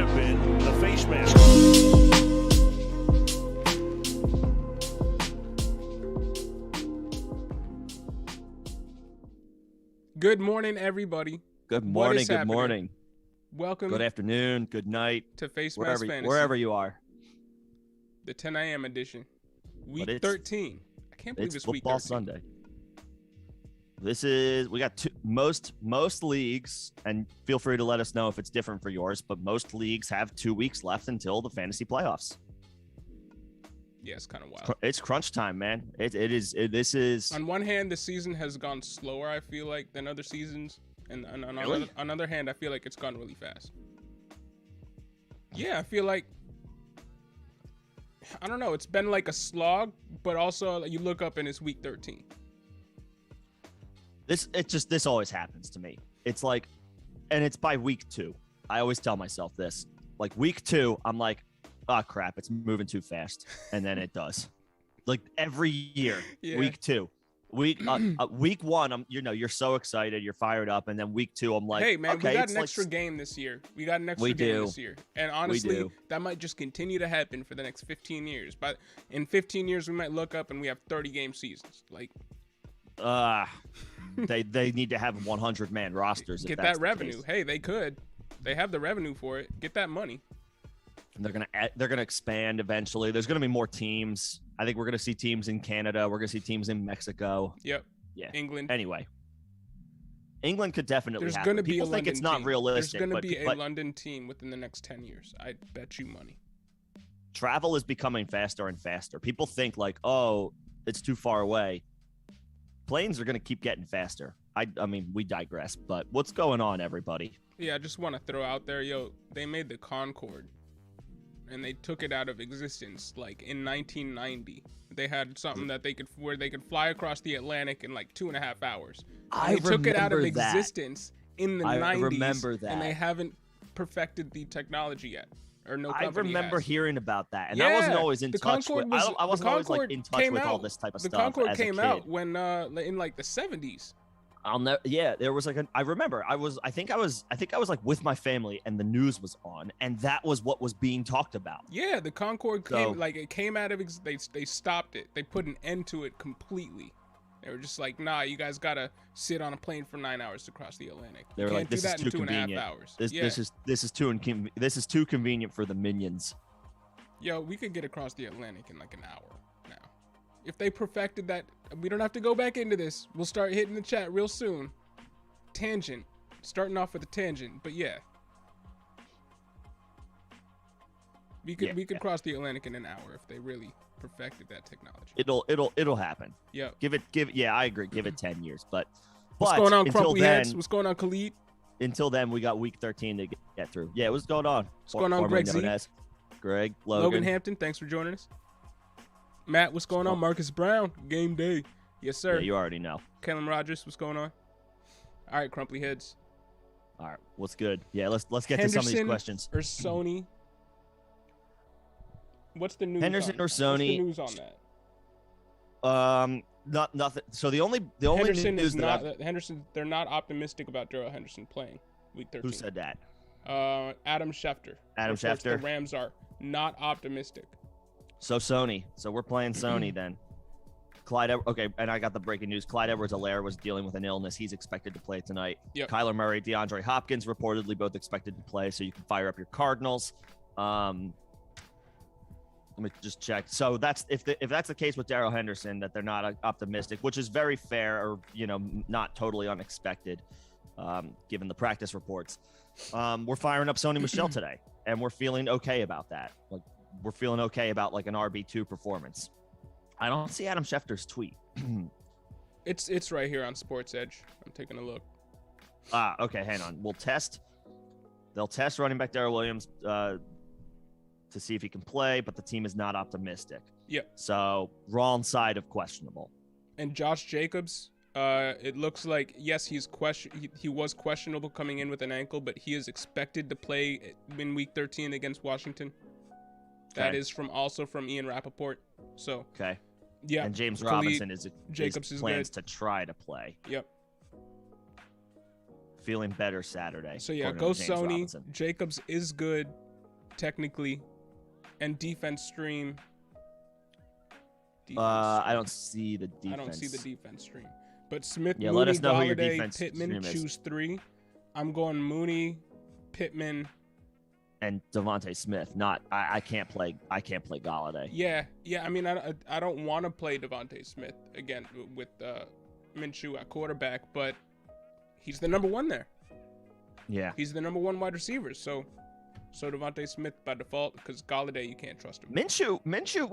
have been the face mask. Good morning, everybody. Good morning. Good morning. Welcome. Good afternoon. Good night. To Face Mask Fantasy. Wherever you are. The 10 a.m. edition. Week 13. I can't believe it's week 13. Football Sunday. We got most leagues, and feel free to let us know if it's different for yours, but most leagues have 2 weeks left until the fantasy playoffs. Yeah, it's kind of wild. It's crunch time, man. This is. On one hand, the season has gone slower, I feel like, than other seasons. And on the other hand, I feel like it's gone really fast. Yeah, I feel like, I don't know, it's been like a slog, but also you look up and it's week 13. This always happens to me. It's like, and it's by week 2. I always tell myself this. Like week 2, I'm like, oh crap, it's moving too fast. And then it does. Like every year, yeah. Week 2. Week 1, you're so excited, you're fired up, and then week 2, I'm like, hey man, okay, we got an extra game this year. We got an extra game this year, and honestly, that might just continue to happen for the next 15 years. But in 15 years, we might look up and we have 30 game seasons. Like, they need to have 100-man rosters. Get that revenue. Hey, they could. They have the revenue for it. Get that money. And they're gonna expand eventually. There's gonna be more teams. I think we're gonna see teams in Canada. We're gonna see teams in Mexico. Yep. Yeah. England. Anyway, England could definitely. There's happen. Gonna be People a think London it's not team. realistic. There's gonna be a London team within the next 10 years. I bet you money. Travel is becoming faster and faster. People think like, oh, it's too far away. Planes are gonna keep getting faster. I mean, we digress. But what's going on, everybody? Yeah, I just want to throw out there, they made the Concorde. And they took it out of existence like in 1990. They had something that they could fly across the Atlantic in like 2.5 hours. They took it out of existence in the 90s. I remember that. And they haven't perfected the technology yet. Or no company I remember has. hearing about that. And I wasn't always in touch with I wasn't always like in touch with all this type of stuff. The Concorde as a came kid. out when in like the 70s. There was like I remember I think I was like with my family and the news was on and that was what was being talked about. Yeah, the Concorde came out of they stopped it. They put an end to it completely. They were just like, nah, you guys gotta sit on a plane for 9 hours to cross the Atlantic. They were like, this is too convenient. 2.5 hours. This is too convenient for the minions. We could get across the Atlantic in like an hour now. If they perfected that, we don't have to go back into this. We'll start hitting the chat real soon. Tangent. Starting off with a tangent, but yeah. We could cross the Atlantic in an hour if they really perfected that technology. It'll happen. Yeah. I agree. Give it 10 years, but what's going on, Crumply Heads? What's going on, Khalid? Until then, we got week 13 to get through. Yeah, what's going on? What's going on, Greg Z? Greg, Logan Hampton, thanks for joining us. Matt, what's going on? Marcus Brown, game day. Yes, sir. Yeah, you already know. Kellen Rogers, what's going on? All right, Crumply Heads. All right, what's good? Yeah, let's get to some of these questions. Or Sony. What's the news? Henderson or Sony? What's the news on that? Nothing. So the only Henderson news Henderson, they're not optimistic about Darrell Henderson playing week 13. Who said that? Adam Schefter. The Rams are not optimistic. So Sony. So we're playing Sony then. Okay, and I got the breaking news. Clyde Edwards-Helaire was dealing with an illness. He's expected to play tonight. Yep. Kyler Murray, DeAndre Hopkins reportedly both expected to play, so you can fire up your Cardinals. Let me just check. So that's if that's the case with Darrell Henderson, that they're not optimistic, which is very fair, or not totally unexpected, given the practice reports. We're firing up Sony Michel today, and we're feeling okay about that. Like we're feeling okay about like an RB2 performance. I don't see Adam Schefter's tweet. It's right here on Sports Edge. I'm taking a look. Okay, hang on. They'll test running back Darrell Williams to see if he can play, but the team is not optimistic. Yep. So wrong side of questionable. And Josh Jacobs, it looks like yes, he was questionable coming in with an ankle, but he is expected to play in week 13 against Washington. That is from Ian Rappaport. So okay. Yeah. And James Robinson Jacobs is plans good. to try to play. Yep. Feeling better Saturday. So yeah, go Sony. Robinson. Jacobs is good. technically, and defense stream. I don't see the defense. I don't see the defense stream. But Smith, Yeah, Mooney, let us know who your Galladay, defense Pittman, stream is. choose 3. I'm going Mooney, Pittman, and Devontae Smith. I can't play Galladay. Yeah. I mean, I don't want to play Devontae Smith again with Minshew at quarterback, but he's the number 1 there. Yeah. He's the number 1 wide receiver. So Devontae Smith by default, because Galladay, you can't trust him. Minshew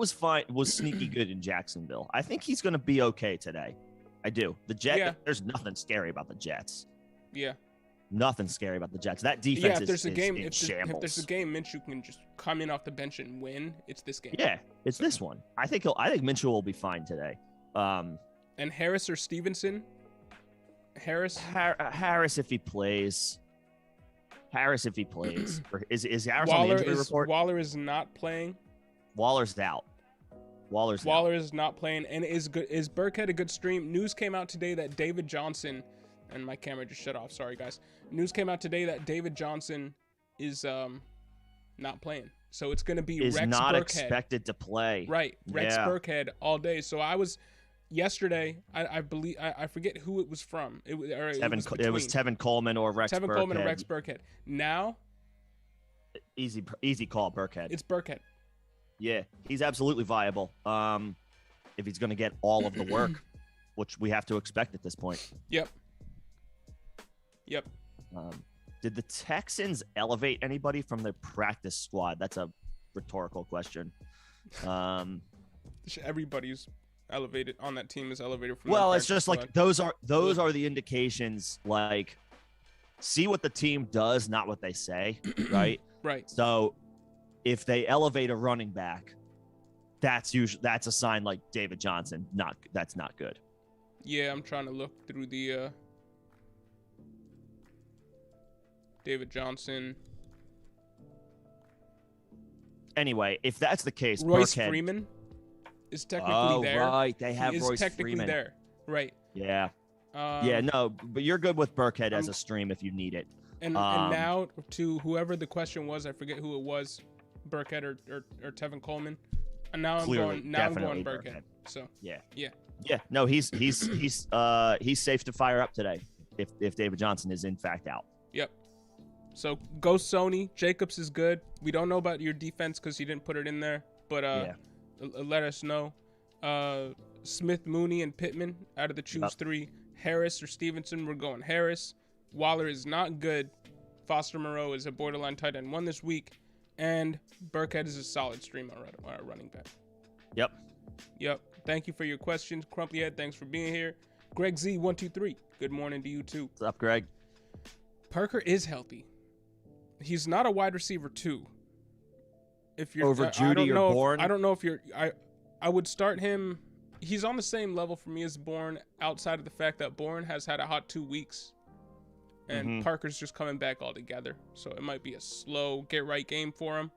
was sneaky good in Jacksonville. I think he's going to be okay today. I do. The Jets. Yeah. There's nothing scary about the Jets. Yeah. Nothing scary about the Jets. That defense if there's a game, in shambles. if there's a game Minshew can just come in off the bench and win, it's this game. Yeah, it's this one. I think Minshew will be fine today. And Harris or Stevenson? Harris if he plays. Or is Harris on the injury report? Waller is not playing. Waller's out. Waller is not playing. And is Burkhead a good stream? News came out today that David Johnson, and my camera just shut off. Sorry, guys. News came out today that David Johnson is not playing. So it's going to be Rex not Burkhead. Expected to play. Right. Rex Yeah. Burkhead all day. So I was yesterday, I believe, I forget who it was from. It was Tevin Coleman or Rex Burkhead. Tevin Coleman or Rex Burkhead. Now, Easy call, Burkhead. it's Burkhead. Yeah, he's absolutely viable. If he's going to get all of the work, which we have to expect at this point. Yep. Did the Texans elevate anybody from their practice squad? That's a rhetorical question. Everybody's elevated on that team is elevated from. Well, their it's just practice like those are the indications. Like, see what the team does, not what they say, right? Right. So, if they elevate a running back, that's a sign like David Johnson. That's not good. Yeah, I'm trying to look through the David Johnson. Anyway, if that's the case, Royce Burkhead, Freeman is technically there. Right, they have he Royce is technically Freeman there. Right. Yeah. No, but you're good with Burkhead as a stream if you need it. And now to whoever the question was, I forget who it was, Burkhead or Tevin Coleman. And now I'm going Burkhead. So yeah. Yeah. No, he's safe to fire up today if David Johnson is in fact out. Yep. So go Sony. Jacobs is good. We don't know about your defense because you didn't put it in there, but let us know. Smith, Mooney, and Pittman out of the choose 3. Harris or Stevenson, we're going Harris. Waller is not good. Foster Moreau is a borderline tight end 1 this week. And Burkhead is a solid stream on running back. Yep. Thank you for your questions. Crumplyhead, thanks for being here. Greg Z123, good morning to you too. What's up, Greg? Parker is healthy. He's not a wide receiver 2. If you're over Judy or Bourne, I don't know if you're. I would start him. He's on the same level for me as Bourne, outside of the fact that Bourne has had a hot 2 weeks, and Parker's just coming back altogether. So it might be a slow get right game for him.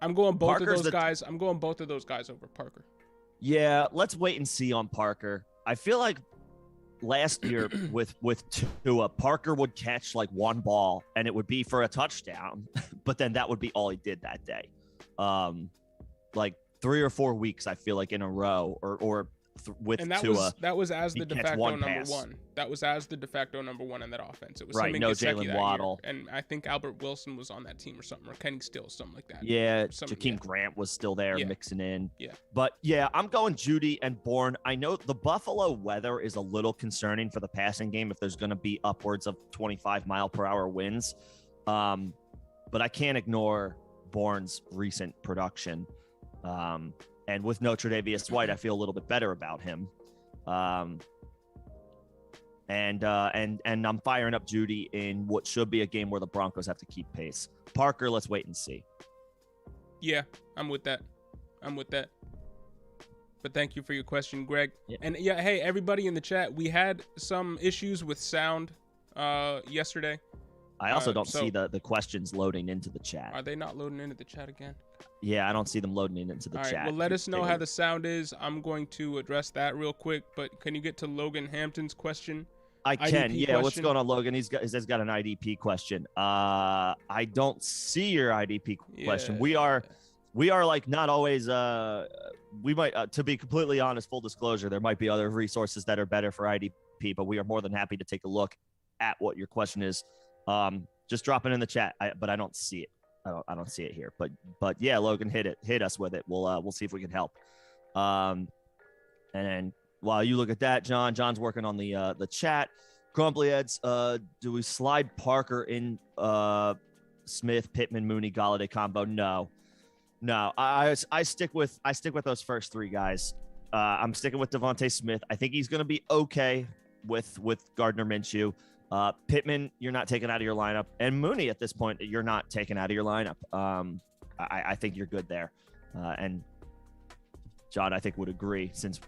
I'm going both of those guys. I'm going both of those guys over Parker. Yeah, let's wait and see on Parker. I feel like last year with Tua, Parker would catch like one ball and it would be for a touchdown, but then that would be all he did that day. Like 3 or 4 weeks, I feel like in a row, with Tua. That was as the de facto number pass. 1. That was as the de facto number 1 in that offense. It was right. No Jalen Waddle, and I think Albert Wilson was on that team or something, or Kenny Still, something like that. Yeah, Jakeem Grant was still there mixing in. Yeah, but yeah, I'm going Judy and Bourne. I know the Buffalo weather is a little concerning for the passing game if there's going to be upwards of 25-mile-per-hour winds, but I can't ignore Bourne's recent production. And with no Tre'Davious White, I feel a little bit better about him. And I'm firing up Judy in what should be a game where the Broncos have to keep pace. Parker, let's wait and see. Yeah, I'm with that. But thank you for your question, Greg. Yeah. And yeah, hey, everybody in the chat, we had some issues with sound yesterday. I also don't see the questions loading into the chat. Are they not loading into the chat again? Yeah, I don't see them loading into the chat. Well, let us know how the sound is. I'm going to address that real quick. But can you get to Logan Hampton's question? I can. IDP Yeah, what's question? going on, Logan? He's got an IDP question. I don't see your IDP question. Yeah. We are like not always. We might, to be completely honest, full disclosure, there might be other resources that are better for IDP, but we are more than happy to take a look at what your question is. Just drop it in the chat. But I don't see it. I don't see it here. But yeah, Logan, hit us with it. We'll see if we can help. And then while you look at that, John's working on the chat. Crumbly Eds, do we slide Parker in Smith, Pittman, Mooney, Galladay combo? No. I stick with those first three guys. I'm sticking with Devontae Smith. I think he's going to be okay with Gardner Minshew. Pittman, you're not taking out of your lineup, and Mooney at this point, you're not taking out of your lineup. I think you're good there, and John, I think would agree since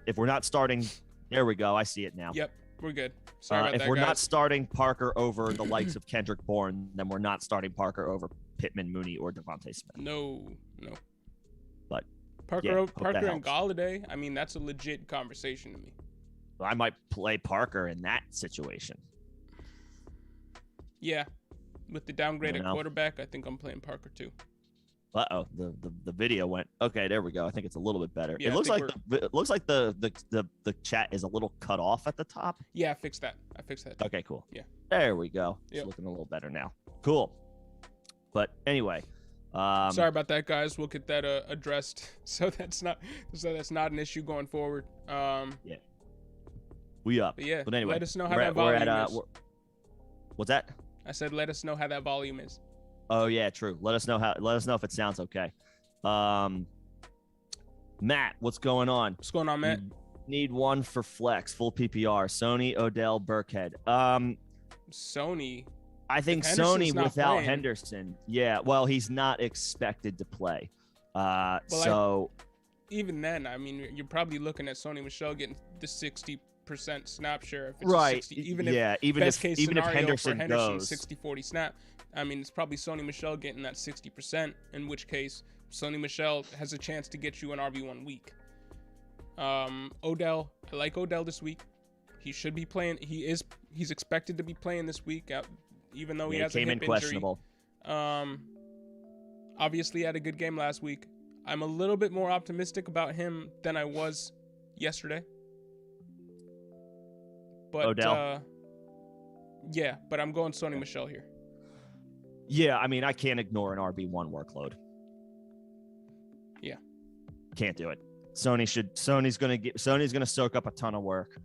if we're not starting, there we go. I see it now. Yep, we're good. Sorry about that, if we're guys. not starting Parker over the likes of Kendrick Bourne, then we're not starting Parker over Pittman, Mooney, or Devontae Smith. No. But Parker that and Galladay, I mean, that's a legit conversation to me. I might play Parker in that situation. Yeah, with the downgraded quarterback, I think I'm playing Parker too. The video went okay. There we go. I think it's a little bit better. Yeah, it looks like the chat is a little cut off at the top. Yeah, I fixed that. Okay, cool. Yeah, there we go. It's yep. looking a little better now. Cool. But anyway, sorry about that, guys. We'll get that addressed so that's not an issue going forward. Yeah, we up. But yeah, but anyway, let us know how that volume is. What's that? I said, let us know how that volume is. Oh yeah, true. Let us know if it sounds okay. Matt, what's going on? What's going on, Matt? Need one for flex, full PPR. Sony, Odell, Burkhead. Sony. I think Sony without Henderson. Yeah, well, he's not expected to play. Even then, I mean, you're probably looking at Sony Michel getting the 60% snap share. If it's right. 60, even if Henderson goes 60-40 snap. I mean, it's probably Sony Michel getting that 60%, in which case Sony Michel has a chance to get you an RB1 week. Odell, I like Odell this week. He should be playing. He's expected to be playing this week, even though he has a hip injury. Questionable. Obviously had a good game last week. I'm a little bit more optimistic about him than I was yesterday. But Odell. Yeah, but I'm going Sony Michel here. Yeah, I mean, I can't ignore an RB1 workload. Yeah. Can't do it. Sony's gonna soak up a ton of work.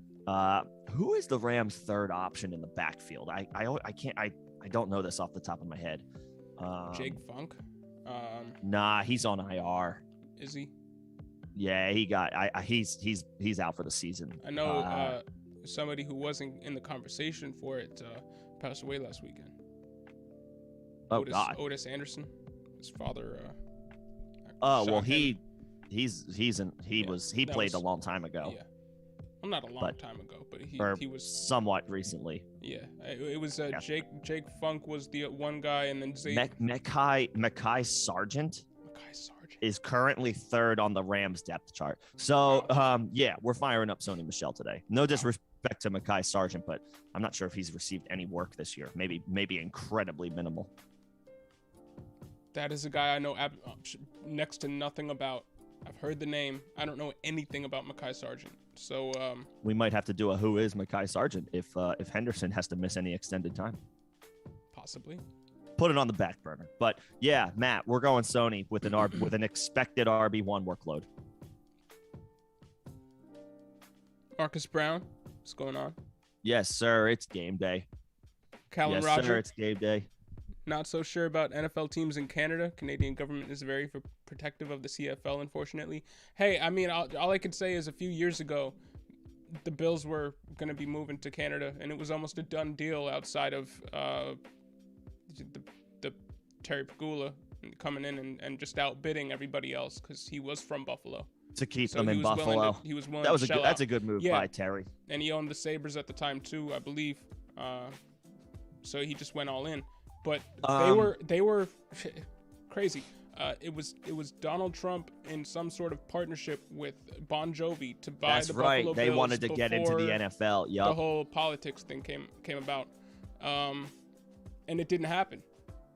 Who is the Rams' third option in the backfield? I don't know this off the top of my head. Jake Funk. Nah, he's on IR. Is he? Yeah, he's out for the season. I know somebody who wasn't in the conversation for it passed away last weekend. Otis Anderson, his father. He played a long time ago. Yeah, well, not a long time ago, but he was somewhat recently. Yeah, it was Jake Funk was the one guy, and then Mekhi Sargent is currently third on the Rams depth chart. So yeah, we're firing up Sony Michel today. No disrespect to Mekhi Sargent, but I'm not sure if he's received any work this year. Maybe incredibly minimal. That is a guy I know next to nothing about. I've heard the name. I don't know anything about Mekhi Sargent. So we might have to do a who is Mekhi Sargent if Henderson has to miss any extended time. Possibly. Put it on the back burner. But yeah, Matt, we're going Sony with an expected RB1 workload. Marcus Brown, what's going on? Yes, sir. It's game day. Callum Roger. Sir, it's game day. Not so sure about NFL teams in Canada. Canadian government is very protective of the CFL, unfortunately. Hey, I mean, all I could say is a few years ago, the Bills were going to be moving to Canada, and it was almost a done deal outside of the Terry Pagula coming in and just outbidding everybody else because he was from Buffalo. To keep them in Buffalo. He was willing that's a good move by Terry. And he owned the Sabres at the time too, I believe. So he just went all in. But they were crazy. It was Donald Trump in some sort of partnership with Bon Jovi to buy That's the right. Buffalo They Bills wanted to get into the before NFL. the Yup. whole politics thing came about, and it didn't happen.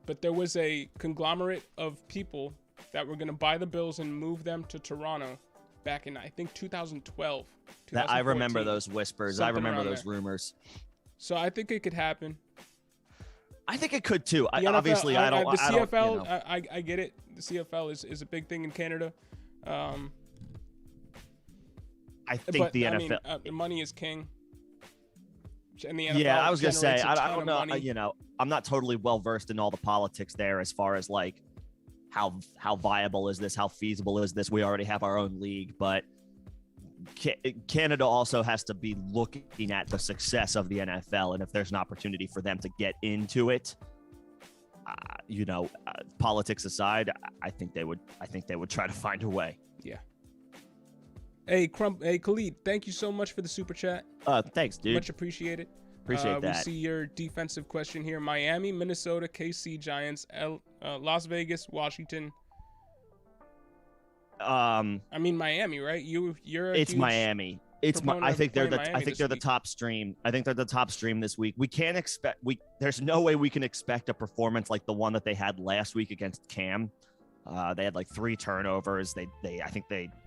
But there was a conglomerate of people that were going to buy the Bills and move them to Toronto back in, I think, 2012. I remember those whispers. I remember those rumors. So I think it could happen. I think it could too. The NFL, Obviously, I don't. The CFL, I don't, I get it. The CFL is a big thing in Canada. I think the NFL. I mean, money is king. And the NFL yeah, I was gonna say I don't know. Money. I'm not totally well versed in all the politics there as far as like how viable is this, how feasible is this. We already have our own league, but Canada also has to be looking at the success of the NFL, and if there's an opportunity for them to get into it, politics aside, I think they would try to find a way. Yeah. Hey, Khalid, thank you so much for the super chat. Thanks, dude. Much appreciated. Appreciate that. We see your defensive question here: Miami, Minnesota, KC, Giants, Las Vegas, Washington. I mean Miami, right? You're. It's Miami. I think they're the top stream. I think they're the top stream this week. We can't expect. There's no way we can expect a performance like the one that they had last week against Cam. They had like 3 turnovers. But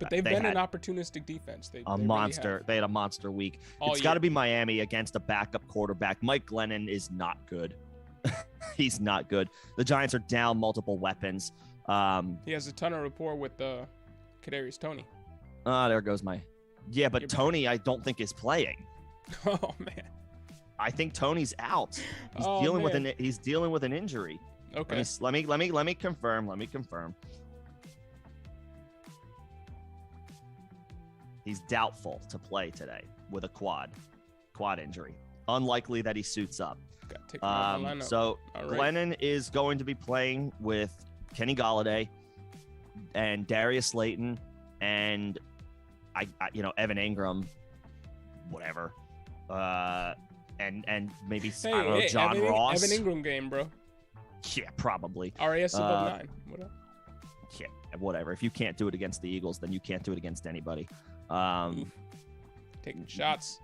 they've been an opportunistic defense. They monster. Really they had a monster week. It's got to be Miami against a backup quarterback. Mike Glennon is not good. He's not good. The Giants are down multiple weapons. He has a ton of rapport with Kadarius Toney. There goes my. Yeah, but Toney, I don't think is playing. Oh man. I think Toney's out. He's dealing with an injury. Okay. Let me confirm. He's doubtful to play today with a quad injury. Unlikely that he suits up. So Glennon is going to be playing with Kenny Golladay and Darius Slayton and Evan Ingram, whatever. And maybe John Ross. Evan Ingram game, bro. Yeah, probably. RAS above 9. What up? Yeah, whatever. If you can't do it against the Eagles, then you can't do it against anybody. Taking shots.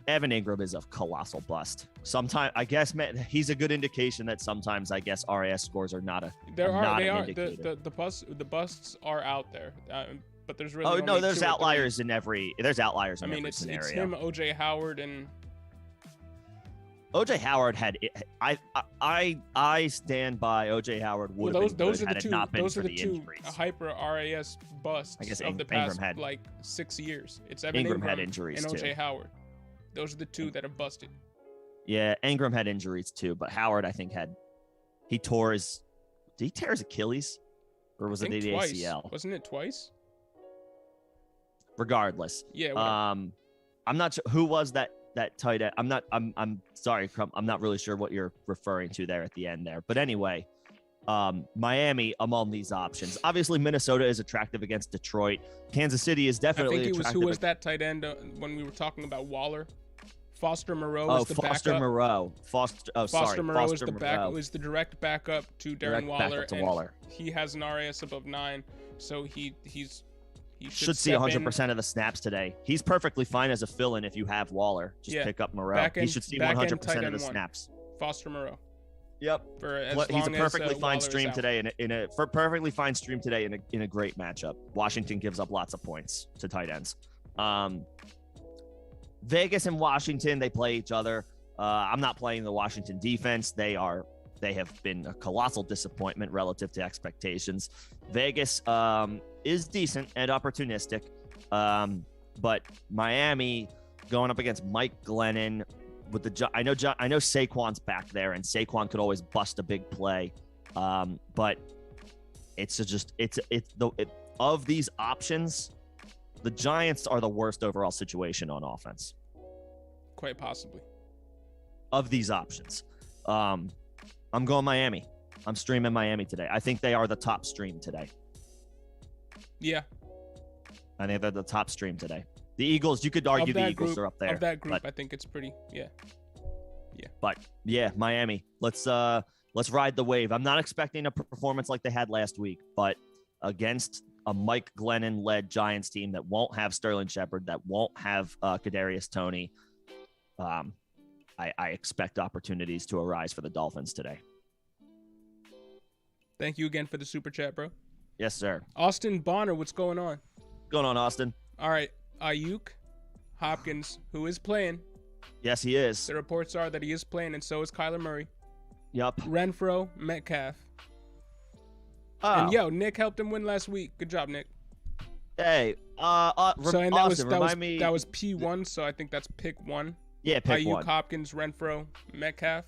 Evan Ingram is a colossal bust. Sometimes, I guess, he's a good indication that sometimes, I guess, RAS scores are not the busts are out there. But there's really there's outliers in every scenario. It's him, OJ Howard, and OJ Howard had I stand by OJ Howard would have been good had it not been for the injuries. Hyper RAS busts of the past 6 years. It's Evan Ingram had injuries and OJ too. Howard. Those are the 2 that have busted. Yeah, Ingram had injuries too, but Howard I think did he tear his Achilles, or was it the ACL? Wasn't it twice? Regardless. Yeah. I'm not sure who was that tight end. I'm sorry, Crump. I'm not really sure what you're referring to there at the end there. But anyway, Miami among these options. Obviously, Minnesota is attractive against Detroit. Kansas City is definitely attractive. Who was that tight end when we were talking about Waller? Foster Moreau is the Foster backup. Moreau. Foster Moreau is the direct backup to Darren Waller. Waller. He has an RAS above 9, so he should see 100% of the snaps today. He's perfectly fine as a fill-in if you have Waller. Just pick up Moreau. He should see 100% of the snaps. Foster Moreau. Yep. He's a perfectly fine stream today in a great matchup. Washington gives up lots of points to tight ends. Vegas and Washington, they play each other. I'm not playing the Washington defense. They have been a colossal disappointment relative to expectations. Vegas is decent and opportunistic, but Miami going up against Mike Glennon with I know Saquon's back there, and Saquon could always bust a big play, but of these options, the Giants are the worst overall situation on offense. Quite possibly. Of these options, I'm going Miami. I'm streaming Miami today. I think they are the top stream today. Yeah. I think they're the top stream today. The Eagles, you could argue the Eagles are up there. Of that group, I think it's pretty, yeah. But yeah, Miami. Let's let's ride the wave. I'm not expecting a performance like they had last week, but against a Mike Glennon-led Giants team that won't have Sterling Shepard, that won't have Kadarius Toney, I expect opportunities to arise for the Dolphins today. Thank you again for the super chat, bro. Yes, sir. Austin Bonner, what's going on? What's going on, Austin? All right, Ayuk, Hopkins, who is playing. Yes, he is. The reports are that he is playing, and so is Kyler Murray. Yup. Renfro, Metcalf. Oh. And yo, Nick helped him win last week. Good job, Nick. Hey, Austin, remind me. That was P1, so I think that's pick 1. Yeah, pick Ayuk, 1. Hopkins, Renfro, Metcalf.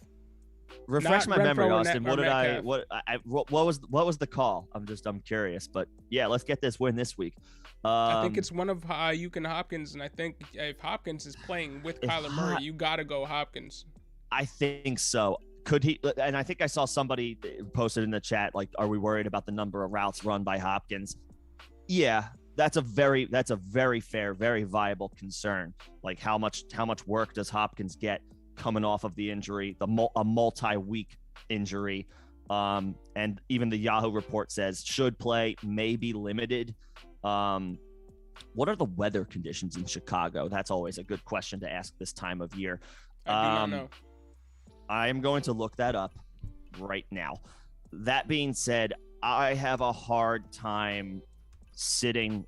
Refresh my memory, Austin. What did Metcalf. what was the call? I'm curious, but yeah, let's get this win this week. I think it's one of Ayuk and Hopkins, and I think if Hopkins is playing with Kyler Murray, you gotta go Hopkins. I think so. Could he? And I think I saw somebody posted in the chat, like, are we worried about the number of routes run by Hopkins? Yeah, that's a very fair, very viable concern. Like, how much work does Hopkins get coming off of the injury, a multi-week injury? And even the Yahoo report says should play, may be limited. What are the weather conditions in Chicago? That's always a good question to ask this time of year. I do not know. I am going to look that up right now. That being said, I have a hard time sitting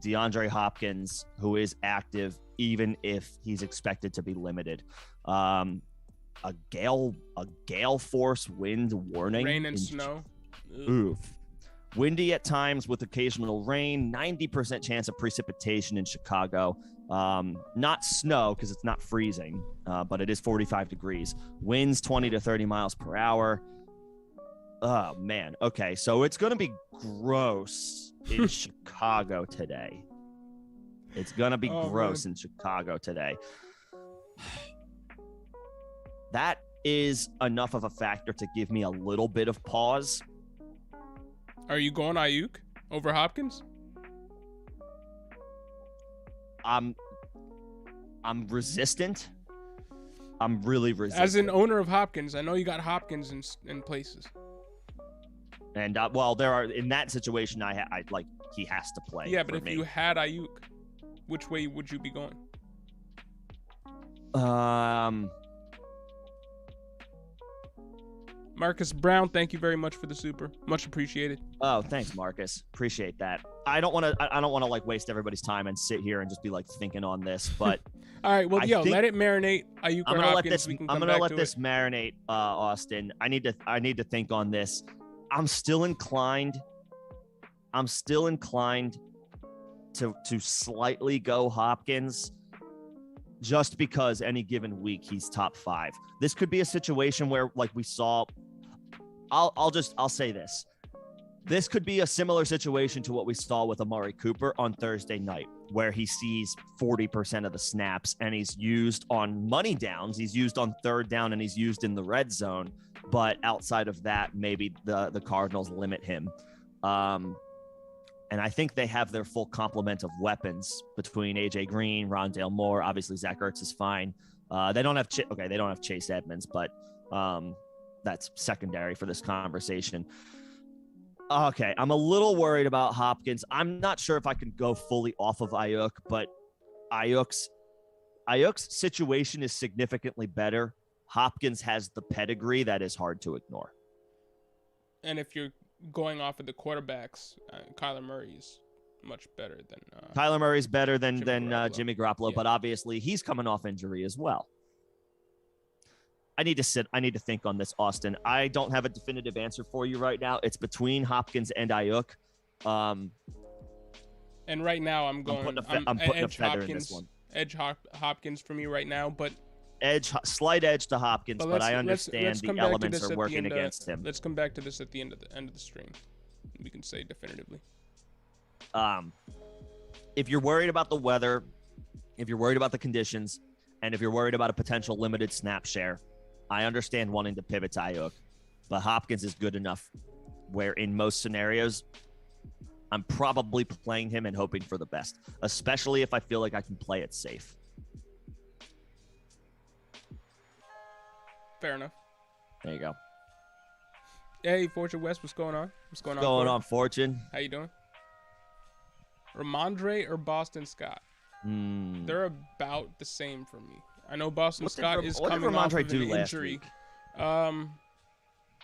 DeAndre Hopkins, who is active, even if he's expected to be limited. A gale force wind warning. Rain and snow. Oof. Windy at times with occasional rain, 90% chance of precipitation in Chicago. Not snow because it's not freezing, but it is 45 degrees. Winds 20 to 30 miles per hour. Oh, man. Okay, so it's going to be gross in Chicago today. It's going to be gross in Chicago today. That is enough of a factor to give me a little bit of pause. Are you going Ayuk over Hopkins? I'm resistant. I'm really resistant. As an owner of Hopkins, I know you got Hopkins in places. And well, there are in that situation, I like he has to play. Yeah, but if you had Ayuk, which way would you be going? Marcus Brown, thank you very much for the super. Much appreciated. Oh, thanks, Marcus. Appreciate that. I don't want to like waste everybody's time and sit here and just be like thinking on this, but all right, well, let it marinate. Ayuk or Hopkins, I'm gonna let this marinate, Austin. I need to think on this. I'm still inclined to slightly go Hopkins, just because any given week he's top 5. This could be a situation where, like we saw, I'll say this. This could be a similar situation to what we saw with Amari Cooper on Thursday night, where he sees 40% of the snaps and he's used on money downs, he's used on third down, and he's used in the red zone. But outside of that, maybe the Cardinals limit him. And I think they have their full complement of weapons between AJ Green, Rondale Moore. Obviously, Zach Ertz is fine. They don't have Chase Edmonds, but that's secondary for this conversation. Okay, I'm a little worried about Hopkins. I'm not sure if I can go fully off of Ayuk, but Ayuk's situation is significantly better. Hopkins has the pedigree that is hard to ignore. And if you're going off of the quarterbacks, Kyler Murray is much better than Kyler Murray's better than Jimmy Garoppolo, yeah. But obviously he's coming off injury as well. I need to think on this, Austin. I don't have a definitive answer for you right now. It's between Hopkins and Ayuk. And right now I'm putting a feather in this one. Edge Hopkins for me right now, but slight edge to Hopkins, but I understand the elements are working against him. Let's come back to this at the end of the stream. We can say definitively. If you're worried about the weather, if you're worried about the conditions, and if you're worried about a potential limited snap share, I understand wanting to pivot to Ayuk, but Hopkins is good enough where in most scenarios, I'm probably playing him and hoping for the best, especially if I feel like I can play it safe. Fair enough. There you go. Hey, Fortune West, what's going on? What's going on? Going on, Fortune? How you doing? Ramondre or Boston Scott? They're about the same for me. I know Boston Scott is coming off of an injury.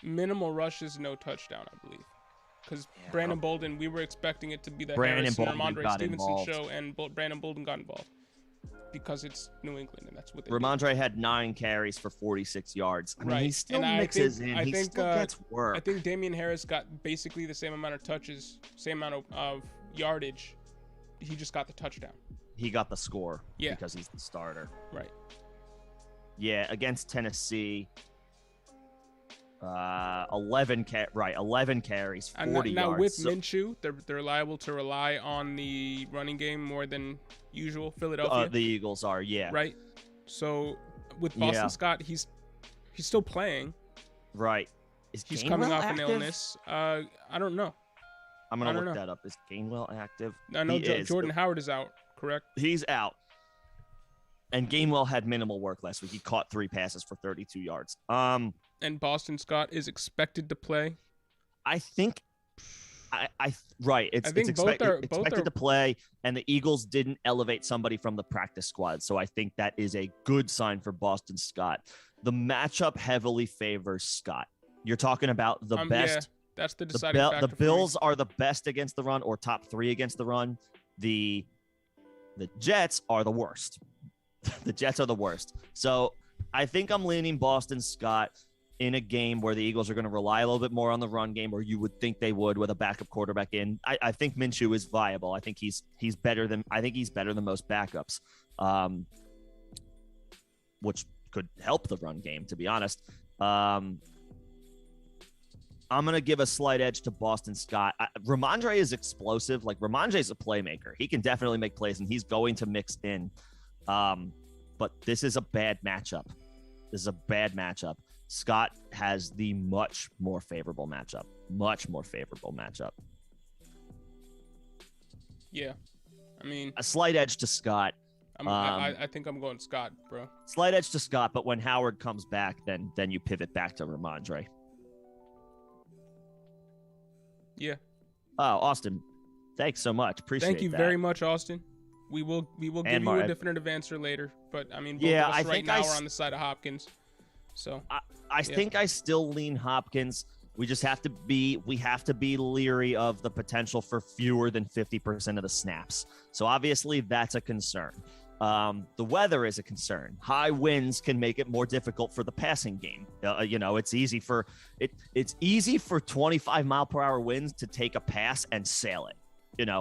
Minimal rushes, no touchdown, I believe. Because Brandon Bolden, we were expecting it to be the Harrison Ramondre Stevenson show, and Brandon Bolden got involved because it's New England, and that's what they Ramondre had 9 carries for 46 yards. I mean, right. he still mixes in. He still gets work. I think Damian Harris got basically the same amount of touches, same amount of yardage. He just got the touchdown. He got the score because he's the starter. Right. Yeah, against Tennessee, 11 carries, 40 now yards. With Minshew, they're liable to rely on the running game more than usual. Philadelphia. The Eagles are, right. So with Boston Scott, he's still playing. Right. He's coming off an illness. I don't know. I'm gonna look that up. Is Gainwell active? I know Jordan Howard is out. Correct. He's out. And Gainwell had minimal work last week. He caught 3 passes for 32 yards. And Boston Scott is expected to play. I think. It's expected to play, and the Eagles didn't elevate somebody from the practice squad, so I think that is a good sign for Boston Scott. The matchup heavily favors Scott. You're talking about the best. Yeah, that's the deciding factor. The Bills are the best against the run, or top 3 against the run. The Jets are the worst. The Jets are the worst. So I think I'm leaning Boston Scott in a game where the Eagles are going to rely a little bit more on the run game, or you would think they would with a backup quarterback in. I think Minshew is viable. I think he's better than most backups, which could help the run game, to be honest. I'm going to give a slight edge to Boston Scott. Ramondre is explosive. Like, Ramondre is a playmaker. He can definitely make plays, and he's going to mix in. But this is a bad matchup. Scott has the much more favorable matchup. Yeah. I mean, a slight edge to Scott. I think I'm going Scott, bro. Slight edge to Scott, but when Howard comes back, then you pivot back to Ramondre. Yeah. Oh, Austin, thanks so much. Appreciate it. Thank you very much, Austin. We will give you a definitive answer later, but I mean, both of us right now are on the side of Hopkins. So I think I still lean Hopkins. We just have to be leery of the potential for fewer than 50% of the snaps. So obviously that's a concern. The weather is a concern. High winds can make it more difficult for the passing game. It's easy for 25-mile-per-hour winds to take a pass and sail it.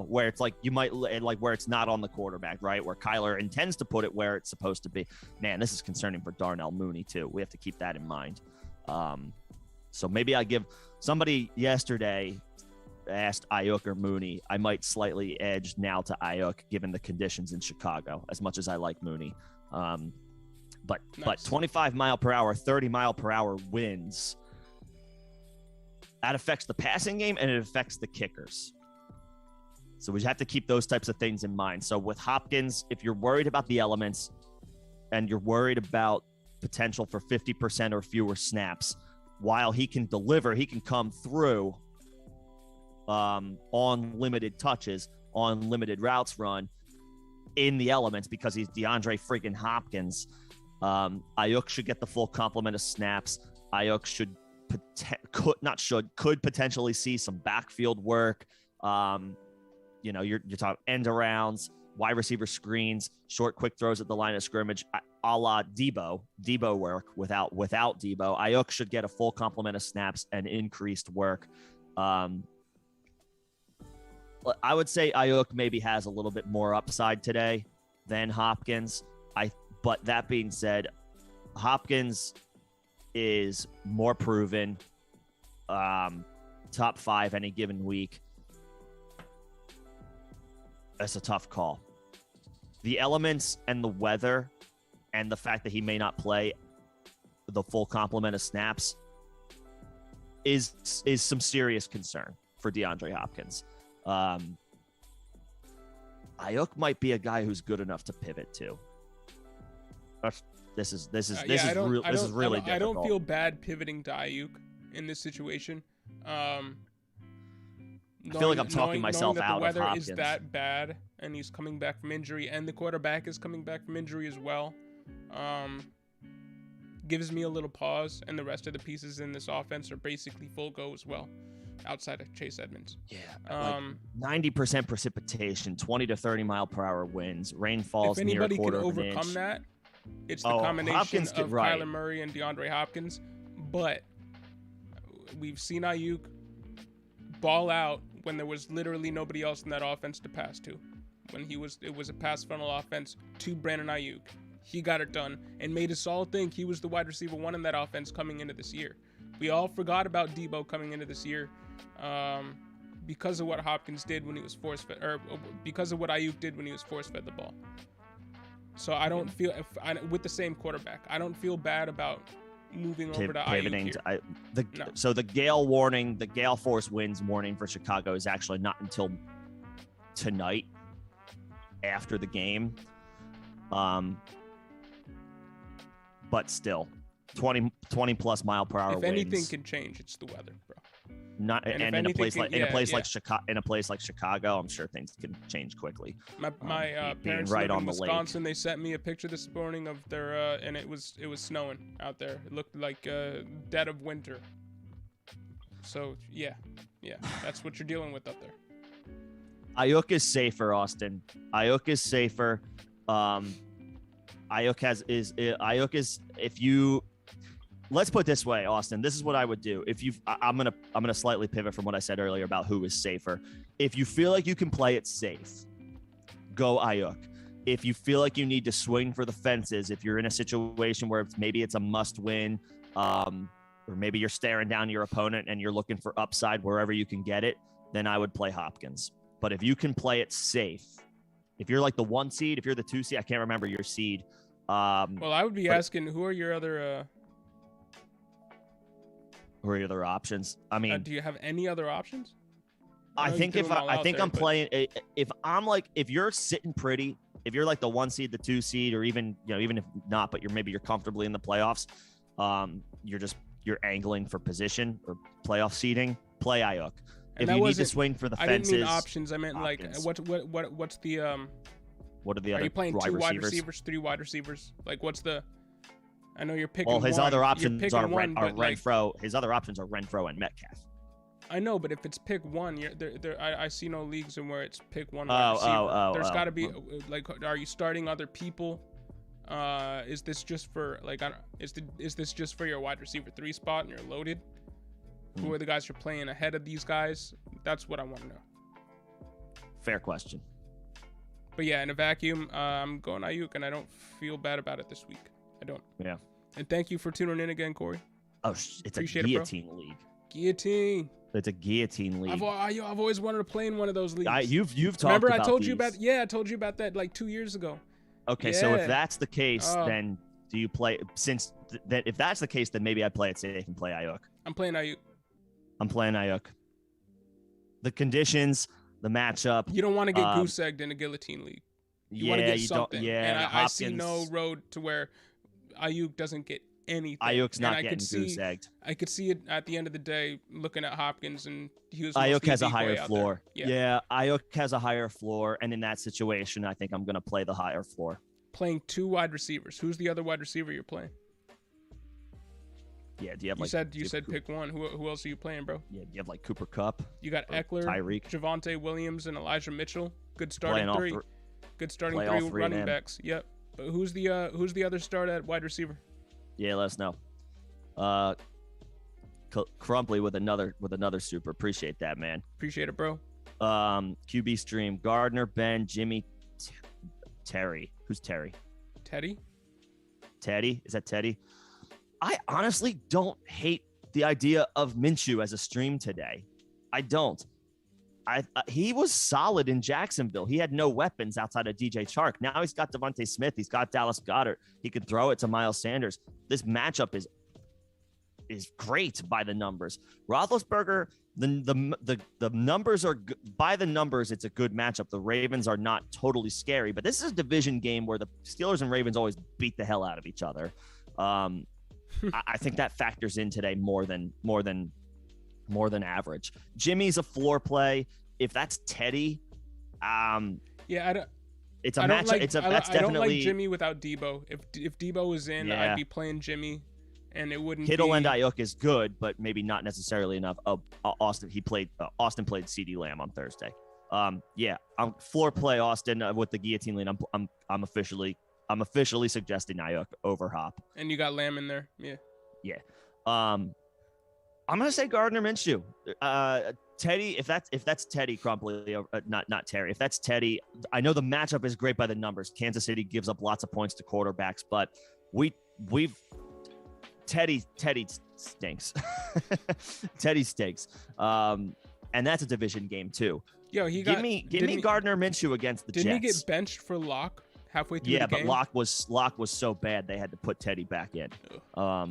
Where it's like where it's not on the quarterback, right? Where Kyler intends to put it where it's supposed to be. Man, this is concerning for Darnell Mooney too. We have to keep that in mind. So maybe somebody yesterday asked Ayuk or Mooney. I might slightly edge now to Ayuk given the conditions in Chicago, as much as I like Mooney. But 25-mile-per-hour, 30-mile-per-hour winds, that affects the passing game and it affects the kickers. So we have to keep those types of things in mind. So with Hopkins, if you're worried about the elements and you're worried about potential for 50% or fewer snaps, while he can deliver, he can come through on limited touches, on limited routes run in the elements because he's DeAndre freaking Hopkins. Ayuk should get the full complement of snaps. Ayuk could potentially see some backfield work. You're talking end arounds, wide receiver screens, short, quick throws at the line of scrimmage, a la Debo work without Debo. Ayuk should get a full complement of snaps and increased work. I would say Ayuk maybe has a little bit more upside today than Hopkins. But that being said, Hopkins is more proven, top 5 any given week. That's a tough call. The elements and the weather and the fact that he may not play the full complement of snaps is some serious concern for DeAndre Hopkins. Ayuk might be a guy who's good enough to pivot to. This is really difficult. I don't feel bad pivoting to Ayuk in this situation. I feel like I'm talking myself out of Hopkins. The weather is that bad, and he's coming back from injury, and the quarterback is coming back from injury as well. Gives me a little pause, and the rest of the pieces in this offense are basically full go as well, outside of Chase Edmonds. Yeah, like 90% precipitation, 20 to 30 mile per hour winds, rain falls near a quarter of an inch. If anybody can overcome that, it's the combination of Kyler Murray and DeAndre Hopkins. But we've seen Ayuk ball out when there was literally nobody else in that offense to pass to. It was a pass funnel offense to Brandon Ayuk. He got it done and made us all think he was the wide receiver one in that offense coming into this year. We all forgot about Debo coming into this year because of what Hopkins did when he was force-fed, or because of what Ayuk did when he was force-fed the ball. So I don't feel, with the same quarterback, I don't feel bad about moving over to Ayuk here. So the gale warning, the gale force winds warning for Chicago is actually not until tonight after the game. But still, 20 plus mile per hour winds. If anything can change, it's the weather, bro. In a place like Chicago, I'm sure things can change quickly. My parents live in Wisconsin. They sent me a picture this morning of their and it was snowing out there. It looked like dead of winter. So yeah, that's what you're dealing with up there. Ayuk is safer, Austin. Ayuk is safer. Ayuk is if you. Let's put it this way, Austin. This is what I would do. I'm gonna slightly pivot from what I said earlier about who is safer. If you feel like you can play it safe, go Ayuk. If you feel like you need to swing for the fences, if you're in a situation where maybe it's a must-win, or maybe you're staring down your opponent and you're looking for upside wherever you can get it, then I would play Hopkins. But if you can play it safe, if you're like the 1 seed, if you're the 2 seed, I can't remember your seed. Well, I would be asking, who are your other? Who are your other options? I mean, do you have any other options? I think I'm playing. If you're sitting pretty, if you're like the 1 seed, the 2 seed, or even if not, but you're comfortably in the playoffs, you're angling for position or playoff seeding. Play Ayuk. If you need to swing for the fences, I didn't mean options. I meant Hopkins. What's the What are the other? Are you playing two wide receivers, 3 wide receivers? Like, what's the? I know you're picking. Well, his other options are Renfro. His other options are Renfro and Metcalf. I know, but if it's pick one, I see no leagues in where it's pick one wide receiver. There's got to be like, are you starting other people? Is this just for is this just for your wide receiver 3 spot and you're loaded? Who are the guys you're playing ahead of these guys? That's what I want to know. Fair question. But yeah, in a vacuum, I'm going Ayuk, and I don't feel bad about it this week. I don't. Yeah. And thank you for tuning in again, Corey. Oh, it's Appreciate a guillotine league. Guillotine. It's a guillotine league. I've always wanted to play in one of those leagues. You've talked Remember, about I told these. you about. Yeah, I told you about that like 2 years ago. Okay, so if that's the case, then do you play? Since that, if that's the case, then maybe I play it safe and play Ayuk. I'm playing Ayuk. I'm playing Ayuk. The conditions, the matchup. You don't want to get goose egged in a guillotine league. You want to get something. And I see no road to where Ayuk doesn't get anything. Ayuk's not getting goose egged. I could see it at the end of the day looking at Hopkins, and he was. Ayuk has a higher floor. Yeah, Ayuk has a higher floor, and in that situation, I think I'm going to play the higher floor. Playing 2 wide receivers. Who's the other wide receiver you're playing? Yeah, do you have you said pick one. Who else are you playing, bro? Yeah, you have like Cooper Kupp. You got Eckler, Tyreek, Javonte Williams, and Elijah Mitchell. Good starting 3. Good starting 3 running backs. Yep. But who's the other start at wide receiver? Yeah, let us know. Crumply with another super. Appreciate that, man. Appreciate it, bro. QB stream. Gardner, Ben, Jimmy, Terry. Who's Terry? Teddy? Is that Teddy? I honestly don't hate the idea of Minshew as a stream today. I don't. He was solid in Jacksonville. He had no weapons outside of DJ Chark. Now he's got Devontae Smith. He's got Dallas Goedert. He could throw it to Miles Sanders. This matchup is great by the numbers. Roethlisberger, the numbers are by the numbers. It's a good matchup. The Ravens are not totally scary, but this is a division game where the Steelers and Ravens always beat the hell out of each other. I think that factors in today more than average. Jimmy's a floor play. If that's Teddy, Yeah, I don't. it's a I don't matchup. like. That's I don't definitely like Jimmy without Debo. If Debo was in, Yeah. I'd be playing Jimmy, and it wouldn't. Kittle be... and Ayuk is good, but maybe not necessarily enough. Austin played CeeDee Lamb on Thursday. I'm floor play Austin with the guillotine lean. I'm officially suggesting Ayuk over Hop. And you got Lamb in there. Yeah. I'm gonna say Gardner Minshew. Teddy, if that's Teddy Crumply, not Terry. If that's Teddy, I know the matchup is great by the numbers. Kansas City gives up lots of points to quarterbacks, but Teddy stinks. Teddy stinks. And that's a division game too. Yo, give me Gardner Minshew against the Jets. Didn't he get benched for Locke halfway through the game? Yeah, but Locke was so bad they had to put Teddy back in. Wow.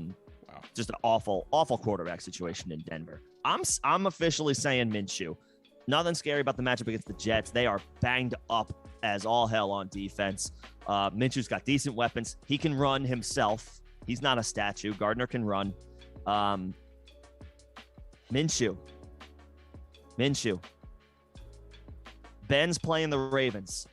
Just an awful quarterback situation in Denver. I'm officially saying Minshew. Nothing scary about the matchup against the Jets. They are banged up as all hell on defense. Minshew's got decent weapons. He can run himself. He's not a statue. Gardner can run. Minshew. Ben's playing the Ravens.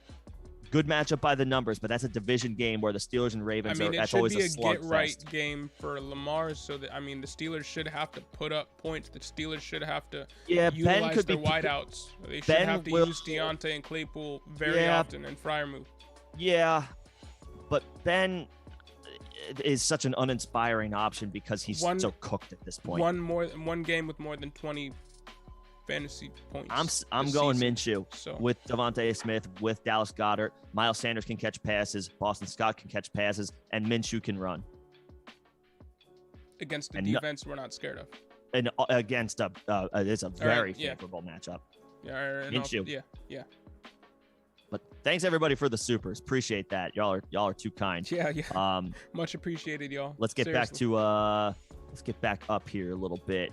Good matchup by the numbers, but that's a division game where the Steelers and Ravens that's always a slugfest. It should be a get-right game for Lamar, so that, the Steelers should have to put up points. The Steelers should have to utilize their wideouts. They should have to use Deontay and Claypool very often and Freiermuth. Yeah, but Ben is such an uninspiring option because he's so cooked at this point. One game with more than 20 fantasy points. I'm going Minshew with Devontae Smith, with Dallas Goedert. Miles Sanders can catch passes. Boston Scott can catch passes, and Minshew can run. Against the defense we're not scared of. And against it's a very favorable matchup. Yeah, Minshew. Yeah. But thanks everybody for the supers. Appreciate that. Y'all are too kind. Yeah. Much appreciated, y'all. Let's get back to let's get back up here a little bit.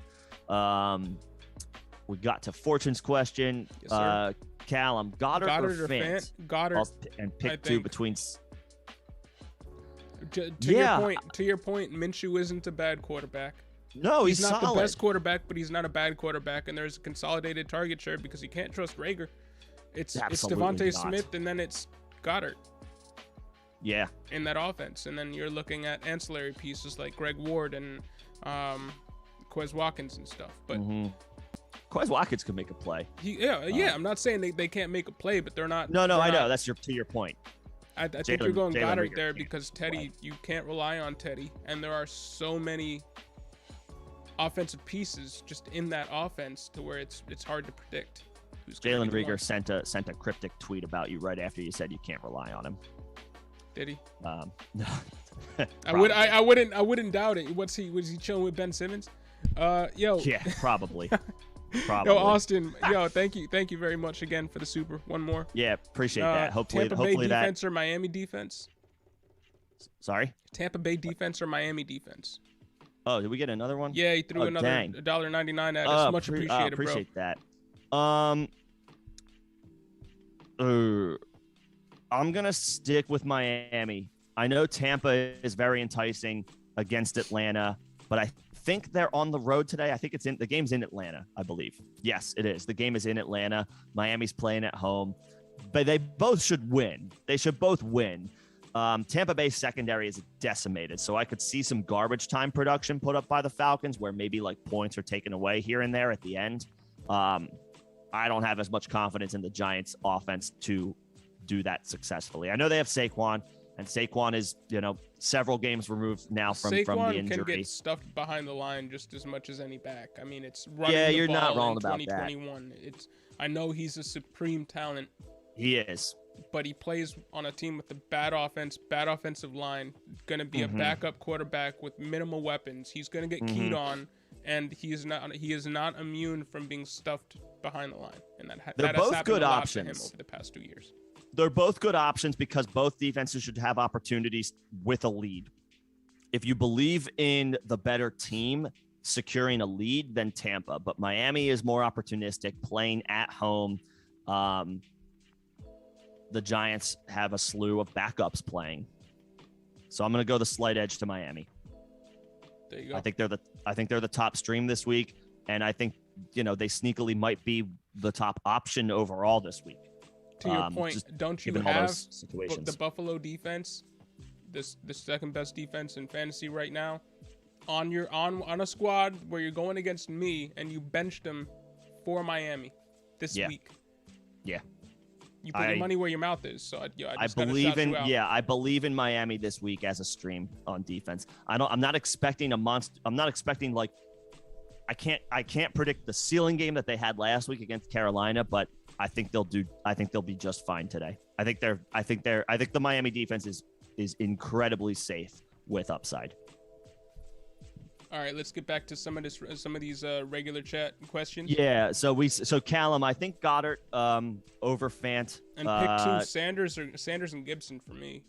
We got to Fortune's question. Yes, Callum, Goddard or Fant? Goddard. And pick two between. To your point, Minshew isn't a bad quarterback. No, he's not solid. the best quarterback, but he's not a bad quarterback. And there's a consolidated target share because you can't trust Rager. It's Devontae Smith, and then it's Goddard. Yeah. In that offense, and then you're looking at ancillary pieces like Greg Ward and Quez Watkins and stuff, but. Quez Watkins could make a play. I'm not saying they can't make a play, but they're not. No, I know. That's to your point. I think you're going Goddard there because Teddy, you can't rely on Teddy, and there are so many offensive pieces just in that offense to where it's hard to predict. Jalen Rieger sent a cryptic tweet about you right after you said you can't rely on him. Did he? No. I wouldn't doubt it. Was he chilling with Ben Simmons? Yeah, probably. Yo, Austin, thank you very much again for the super. One more. Yeah, appreciate that. Hopefully Bay defense or Miami defense? Sorry? Tampa Bay defense or Miami defense? Oh, did we get another one? Yeah, he threw another $1.99 at us. Much appreciated, bro. Appreciate that. I'm gonna stick with Miami. I know Tampa is very enticing against Atlanta, but I think they're on the road today. I think the game's in Atlanta, I believe. Yes, it is. The game is in Atlanta. Miami's playing at home, but they both should win. They should both win. Tampa Bay's secondary is decimated, so I could see some garbage time production put up by the Falcons where maybe like points are taken away here and there at the end. I don't have as much confidence in the Giants offense to do that successfully. I know they have Saquon, and Saquon is, several games removed now from the injury. Saquon can get stuffed behind the line just as much as any back. I mean, it's running the you're ball not wrong in about 2021. That. I know he's a supreme talent. He is. But he plays on a team with a bad offense, bad offensive line, going to be a backup quarterback with minimal weapons. He's going to get keyed on, and he is not immune from being stuffed behind the line. And that has happened a lot to him over the past 2 years. They're both good options because both defenses should have opportunities with a lead. If you believe in the better team securing a lead, then Tampa. But Miami is more opportunistic, playing at home. The Giants have a slew of backups playing. So I'm going to go the slight edge to Miami. There you go. I think they're the top stream this week, and I think they sneakily might be the top option overall this week. To your point, don't you given all have those situations. the Buffalo defense, the second best defense in fantasy right now, on a squad where you're going against me and you benched them for Miami this week? Yeah. You put your money where your mouth is. So I believe I believe in Miami this week as a stream on defense. I'm not expecting a monster. I'm not expecting like I can't predict the ceiling game that they had last week against Carolina, but I think they'll be just fine today. I think the Miami defense is incredibly safe with upside. All right, let's get back to some of these regular chat questions. Yeah, so Callum, I think Goddard over Fant. And pick two, Sanders and Gibson for me.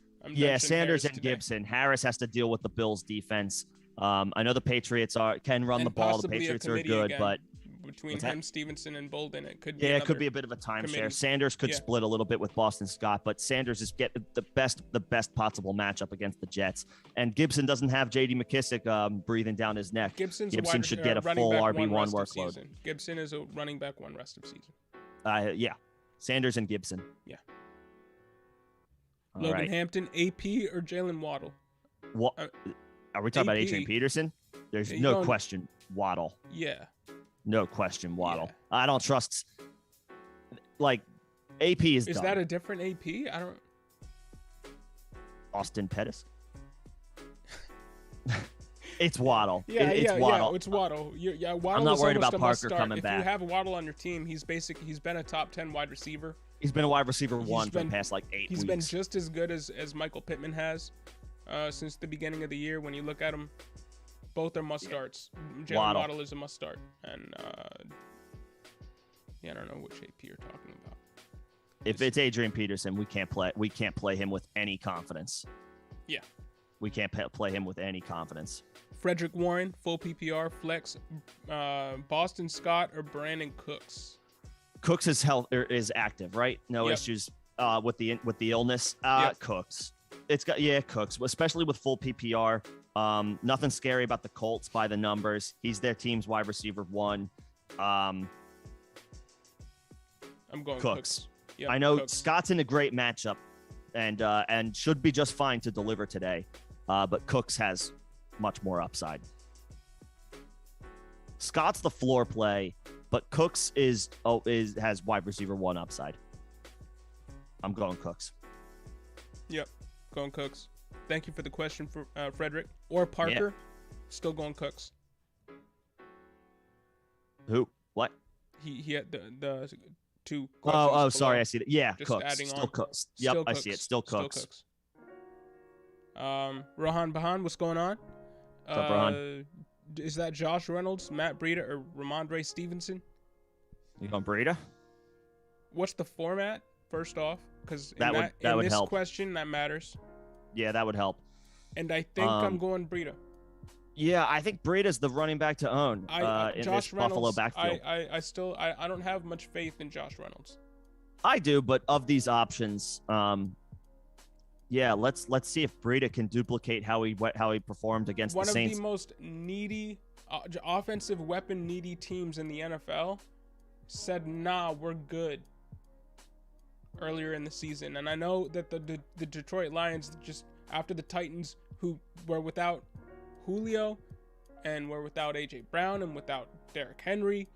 Sanders and Gibson. Harris has to deal with the Bills defense. I know the Patriots can run the ball. The Patriots are good, again, but between him, Stevenson, and Bolden, it could be it could be a bit of a timeshare. Sanders could split a little bit with Boston Scott, but Sanders is getting the best possible matchup against the Jets. And Gibson doesn't have J.D. McKissick breathing down his neck. Gibson should get a full RB1 workload. Gibson is a running back one rest of season. Sanders and Gibson. Yeah. Logan Hampton, AP, or Jalen Waddle? What? Are we talking about Adrian Peterson? There's no question. Waddle. Yeah. No question, Waddle. Yeah. I don't trust. Like, AP is done. That a different AP? I don't. Austin Pettis. It's Waddle. It's Waddle. It's Waddle. Waddle. I'm not worried about Parker coming back. If you have Waddle on your team, he's been a top 10 wide receiver. He's been a wide receiver for the past 8 weeks. He's been just as good as Michael Pittman has since the beginning of the year. When you look at him, both are must starts. Jalen Waddle is a must start, and I don't know which AP you're talking about. If it's Adrian Peterson, we can't play him with any confidence. Yeah, we can't play him with any confidence. Frederick Warren, full PPR flex. Boston Scott or Brandon Cooks. Cooks is active, right? No issues with the illness. Cooks. It's got Cooks, especially with full PPR. Nothing scary about the Colts by the numbers. He's their team's wide receiver one. I'm going Cooks. Yep, I know Cooks. Scott's in a great matchup, and should be just fine to deliver today. But Cooks has much more upside. Scott's the floor play, but Cooks has wide receiver one upside. I'm going Cooks. Yep, going Cooks. Thank you for the question, for Frederick or Parker. Yeah. Still going Cooks. Who? What? He had the two. Oh, sorry, I see that. Yeah, just Cooks. Adding still on. Cooks. Still yep, Cooks. I see it. Still Cooks. Rohan Bahan, what's going on? What's up, Rohan? Is that Josh Reynolds, Matt Breida, or Ramondre Stevenson? You going Breida? What's the format? First off, because that would help. Question that matters. Yeah, that would help. And I think I'm going Breida. Yeah, I think Breida's the running back to own in Josh this Reynolds, Buffalo backfield. I don't have much faith in Josh Reynolds. I do, but of these options, let's see if Breida can duplicate how he performed against the Saints. One of the most needy, offensive weapon needy teams in the NFL said, "Nah, we're good." Earlier in the season, and I know that the Detroit Lions, just after the Titans, who were without Julio and were without AJ Brown and without Derrick Henry,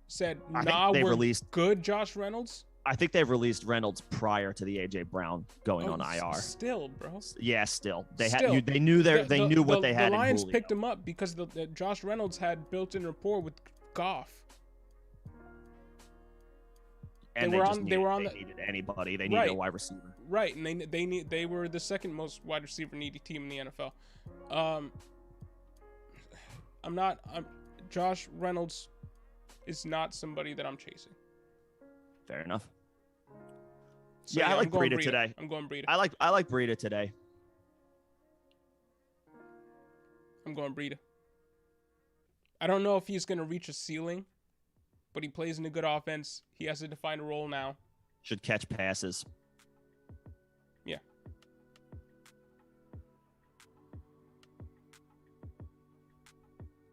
said, "Nah, we're good." Josh Reynolds. I think they've released Reynolds prior to the AJ Brown going on IR. Still, bro. Yeah, still. They knew what they had. The Lions in picked him up because the Josh Reynolds had built-in rapport with Goff. And they needed anybody. They needed a wide receiver. Right, and they were the second most wide receiver needy team in the NFL. Josh Reynolds is not somebody that I'm chasing. Fair enough. So, I like Breida today. I'm going Breida. I like Breida today. I'm going Breida. I don't know if he's going to reach a ceiling, but he plays in a good offense. He has a defined role now. Should catch passes. Yeah.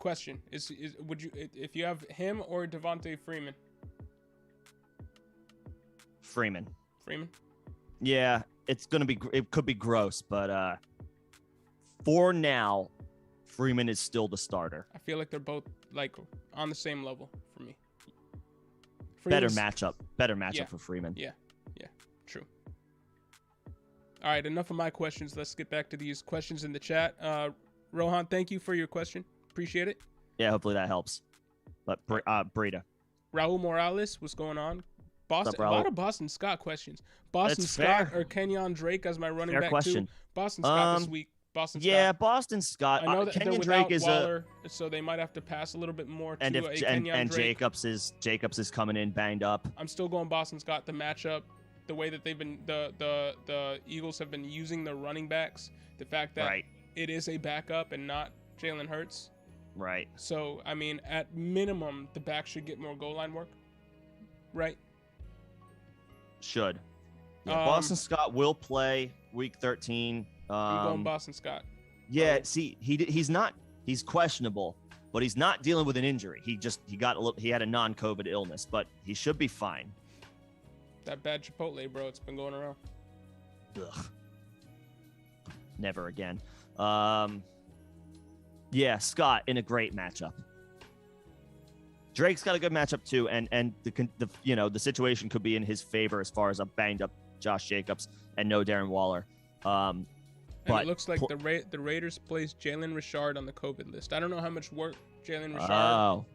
question is would you if you have him or Devontae Freeman? Freeman. Freeman. Yeah, it could be gross, but for now, Freeman is still the starter. I feel like they're both like on the same level for me. Better Freeman's- matchup for Freeman. Yeah, true. All right, enough of my questions. Let's get back to these questions in the chat. Rohan, thank you for your question. Appreciate it. Yeah, hopefully that helps. But Brita. Raul Morales, what's going on? Boston, Raul? a lot of Boston Scott questions. Boston That's Scott fair. or Kenyon Drake as my running Fair back question. too. Boston Scott this week. Boston Yeah, Scott. Boston Scott. I know that Kenyon they're without Drake is Waller, so they might have to pass a little bit more to and a Kenyon Drake. Jacobs is coming in banged up. I'm still going Boston Scott. The matchup, the way that they've been, the Eagles have been using their running backs. The fact that Right. it is a backup and not Jalen Hurts. Right. So I mean, at minimum, the back should get more goal line work. Right. Should. Yeah, Boston Scott will play week 13. I'm going Boston Scott. Yeah, Oh. see, he's questionable, but he's not dealing with an injury. He had a non-COVID illness, but he should be fine. That bad Chipotle, bro. It's been going around. Ugh. Never again. Yeah, Scott in a great matchup. Drake's got a good matchup too, and the situation could be in his favor as far as a banged up Josh Jacobs and no Darren Waller. And But it looks like the Raiders placed Jalen Richard on the COVID list. I don't know how much work Jalen Richard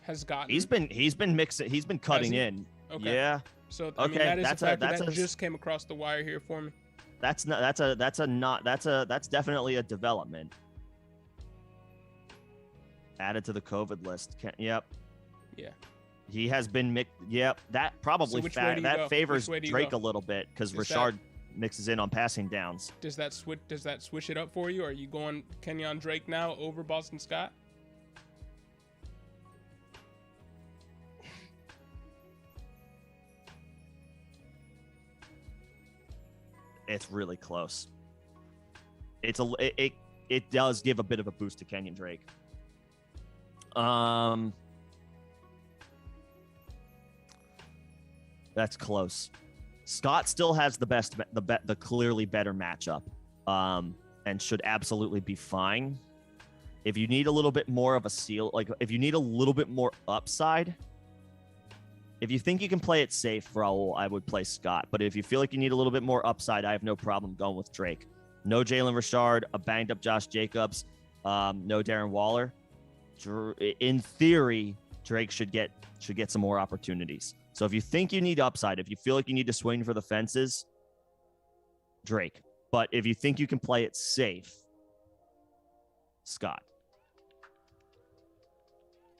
has gotten. He's been mixing. He's been cutting in. Okay. Yeah. So I mean, that is a factor that just came across the wire here for me. That's definitely a development. Added to the COVID list. Yep. Yeah. He has been mixed. Yep. That probably favors Drake a little bit because Richard mixes in on passing downs. Does that switch it up for you? Are you going Kenyon Drake now over Boston Scott? It's really close. It does give a bit of a boost to Kenyon Drake. That's close. Scott still has the clearly better matchup, and should absolutely be fine. If you need a little bit more of a seal, like if you need a little bit more upside, if you think you can play it safe, Raul, I would play Scott. But if you feel like you need a little bit more upside, I have no problem going with Drake. No Jalen Richard, a banged up Josh Jacobs, no Darren Waller. In theory, Drake should get some more opportunities. So if you think you need upside, if you feel like you need to swing for the fences, Drake. But if you think you can play it safe, Scott.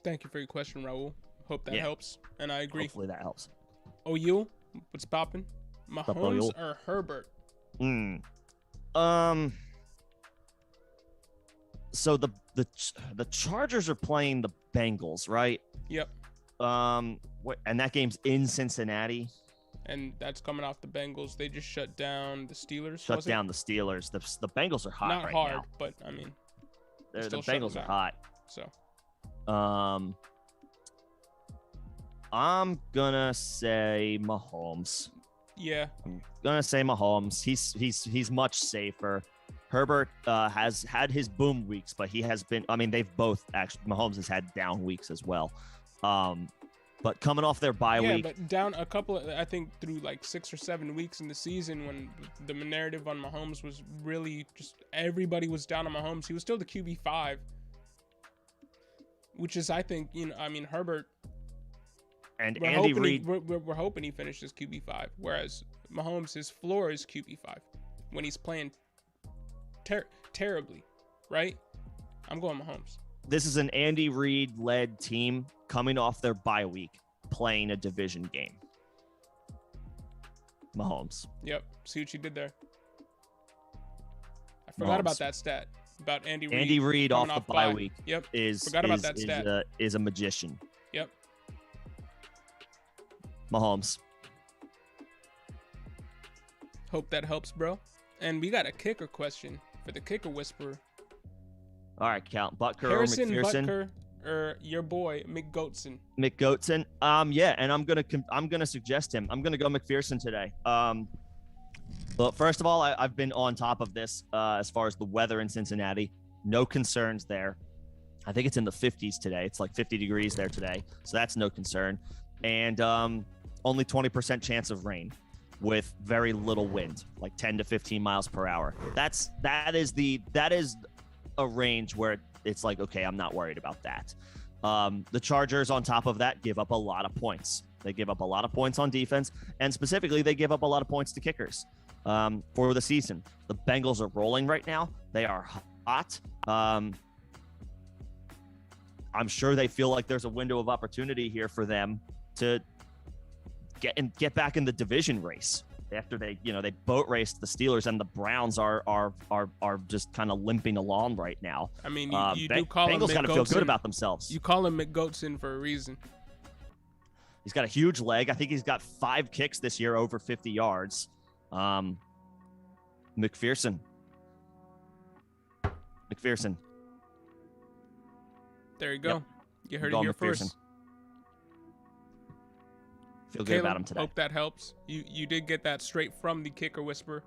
Thank you for your question, Raul. Hope that helps, and I agree. Hopefully that helps. OU, what's popping? Mahomes or Herbert? So the Chargers are playing the Bengals, right? Yep. And that game's in Cincinnati. And that's coming off the Bengals. They just shut down the Steelers. Shut down the Steelers. The Bengals are hot Not right hard, now. but I mean, The Bengals are hot. So, I'm gonna say Mahomes. Yeah. I'm gonna say Mahomes. He's much safer. Herbert has had his boom weeks, but he has been. I mean, they've both actually. Mahomes has had down weeks as well. But coming off their bye week, but down a couple. I think through like 6 or 7 weeks in the season, when the narrative on Mahomes was really just everybody was down on Mahomes. He was still the QB5, which is, I think, I mean, Herbert. And Andy Reid. We're hoping he finishes QB5, whereas Mahomes, his floor is QB5 when he's playing terribly, right? I'm going Mahomes. This is an Andy Reid-led team coming off their bye week, playing a division game. Mahomes. Yep. See what you did there. I forgot about that stat about Andy Reid. Andy Reid off the bye week. Yep. Is a magician. Yep. Mahomes. Hope that helps, bro. And we got a kicker question for the kicker whisperer. All right, count Butker Harrison or McPherson. Butker or your boy McGoatson. McGoatson. Yeah, and I'm gonna suggest him. I'm gonna go McPherson today. But first of all, I've been on top of this as far as the weather in Cincinnati. No concerns there. I think it's in the 50s today. It's like 50 degrees there today, so that's no concern. And only 20% chance of rain, with very little wind, like 10 to 15 miles per hour. That is a range where it's like, okay, I'm not worried about that. The Chargers, on top of that, give up a lot of points. They give up a lot of points on defense, and specifically, they give up a lot of points to kickers for the season. The Bengals are rolling right now. They are hot. I'm sure they feel like there's a window of opportunity here for them to get back in the division race after they boat raced the Steelers, and the Browns are just kind of limping along right now. I mean, you do call him Bengals got to feel good about themselves. You call him McGoatson for a reason. He's got a huge leg. I think he's got 5 kicks this year over 50 yards. McPherson. There you go. Yep. You heard it here first. Feel good about him today. Hope that helps. You did get that straight from the Kicker Whisperer.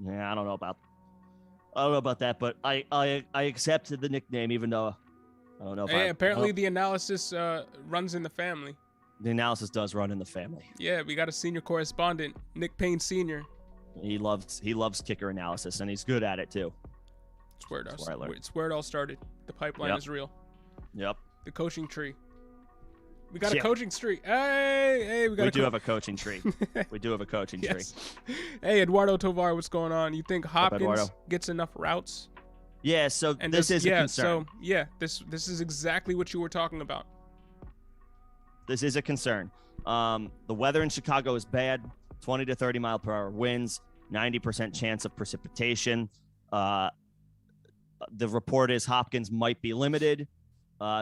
Yeah, I don't know about that, but I accepted the nickname, even though I don't know if apparently the analysis runs in the family. The analysis does run in the family. Yeah, we got a senior correspondent, Nick Payne Sr. He loves kicker analysis, and he's good at it too. It's where it all started. The pipeline is real. Yep. The coaching tree. We got a coaching tree. Hey, we do have a coaching tree. We do have a coaching tree. Hey, Eduardo Tovar, what's going on? You think Hopkins gets enough routes? Yeah, so this is a concern. So this is exactly what you were talking about. This is a concern. The weather in Chicago is bad. 20 to 30 mile per hour winds, 90% chance of precipitation. The report is Hopkins might be limited.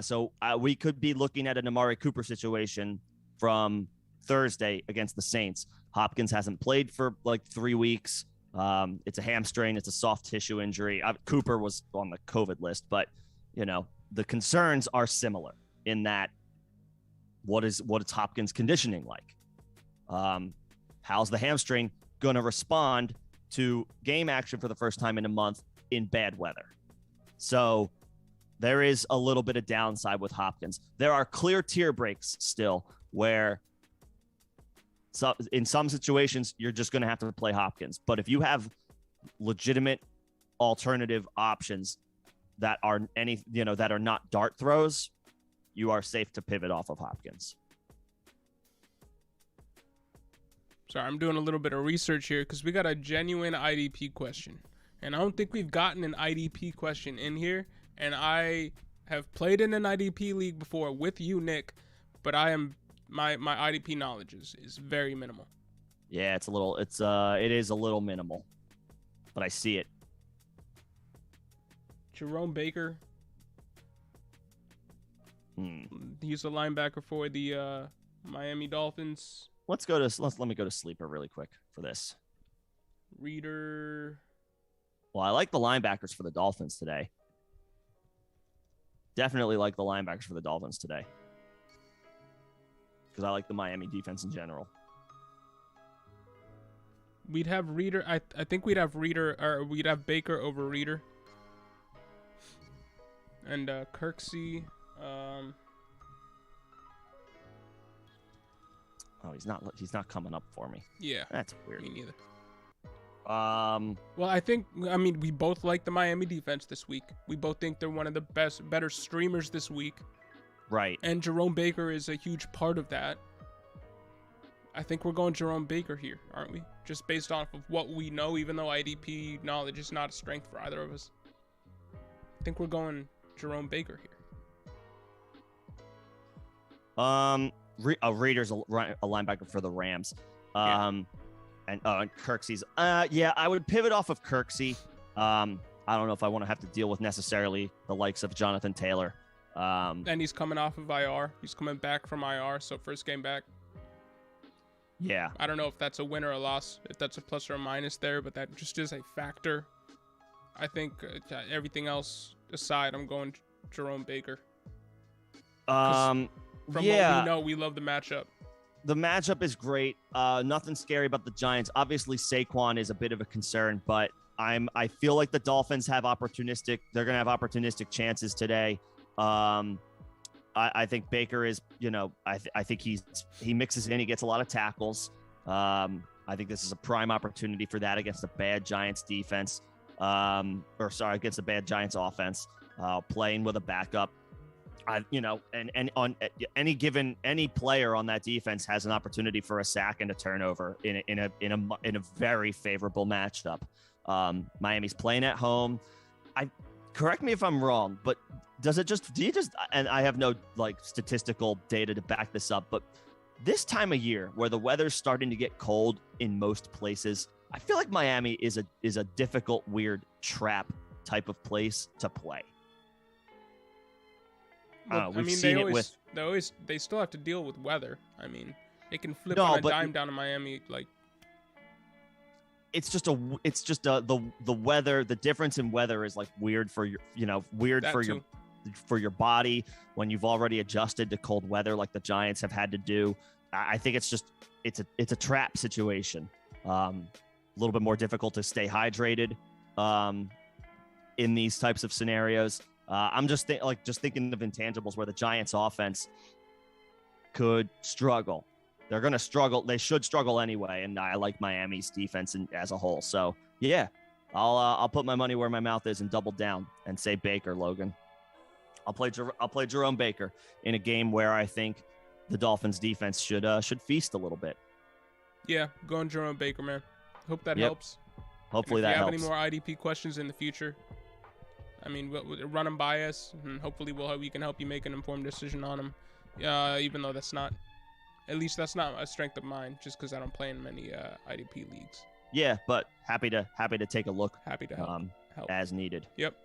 So we could be looking at an Amari Cooper situation from Thursday against the Saints. Hopkins hasn't played for like 3 weeks. It's a hamstring. It's a soft tissue injury. Cooper was on the COVID list, but the concerns are similar in that what is Hopkins' conditioning like? How's the hamstring going to respond to game action for the first time in a month in bad weather? So there is a little bit of downside with Hopkins. There are clear tier breaks still where in some situations you're just going to have to play Hopkins. But if you have legitimate alternative options that are that are not dart throws, you are safe to pivot off of Hopkins. Sorry, I'm doing a little bit of research here because we got a genuine IDP question. And I don't think we've gotten an IDP question in here. And I have played in an IDP league before with you, Nick, but my IDP knowledge is very minimal. Yeah, it is a little minimal, but I see it. Jerome Baker. He's a linebacker for the Miami Dolphins. Let me go to sleeper really quick for this. Reader. Well, I like the linebackers for the Dolphins today. Definitely like the linebackers for the Dolphins today. Because I like the Miami defense in general. We'd have Reader. I think we'd have Reader, or we'd have Baker over Reader. And Kirksey. Oh, he's not coming up for me. Yeah. That's weird. Me neither. Well, I mean, we both like the Miami defense this week. We both think they're one of the better streamers this week. Right. And Jerome Baker is a huge part of that. I think we're going Jerome Baker here, aren't we? Just based off of what we know, even though IDP knowledge is not a strength for either of us. I think we're going Jerome Baker here. Raiders a linebacker for the Rams. And Kirksey's. Yeah, I would pivot off of Kirksey. I don't know if I want to have to deal with necessarily the likes of Jonathan Taylor. And he's coming off of IR. He's coming back from IR, so first game back. Yeah. I don't know if that's a win or a loss, if that's a plus or a minus there, but that just is a factor. I think everything else aside, I'm going Jerome Baker. From What we know, we love the matchup. The matchup is great. Nothing scary about the Giants. Obviously, Saquon is a bit of a concern, but I feel like the Dolphins have opportunistic. They're going to have opportunistic chances today. I think Baker is, I think he mixes in. He gets a lot of tackles. I think this is a prime opportunity for that against a bad Giants defense. Against a bad Giants offense. Playing with a backup. And on any player on that defense has an opportunity for a sack and a turnover in a very favorable matchup. Miami's playing at home. Correct me if I'm wrong, but do you just, and I have no statistical data to back this up, but this time of year where the weather's starting to get cold in most places, I feel like Miami is a difficult, weird trap type of place to play. They still have to deal with weather. I mean, they can flip on a dime down in Miami. It's just the weather. The difference in weather is weird for your body when you've already adjusted to cold weather like the Giants have had to do. I think it's a trap situation. A little bit more difficult to stay hydrated in these types of scenarios. I'm just thinking of intangibles where the Giants offense could struggle. They're going to struggle. They should struggle anyway. And I like Miami's defense as a whole. So yeah, I'll put my money where my mouth is and double down and say Baker, Logan. I'll play Jerome Baker in a game where I think the Dolphins defense should feast a little bit. Yeah, going Jerome Baker, man. Hope that helps. Hopefully that helps. If you have any more IDP questions in the future, I mean, we'll run them by us, and hopefully we can help you make an informed decision on them. Even though that's not a strength of mine, just because I don't play in many IDP leagues. Yeah, but happy to take a look. Happy to help as needed. Yep.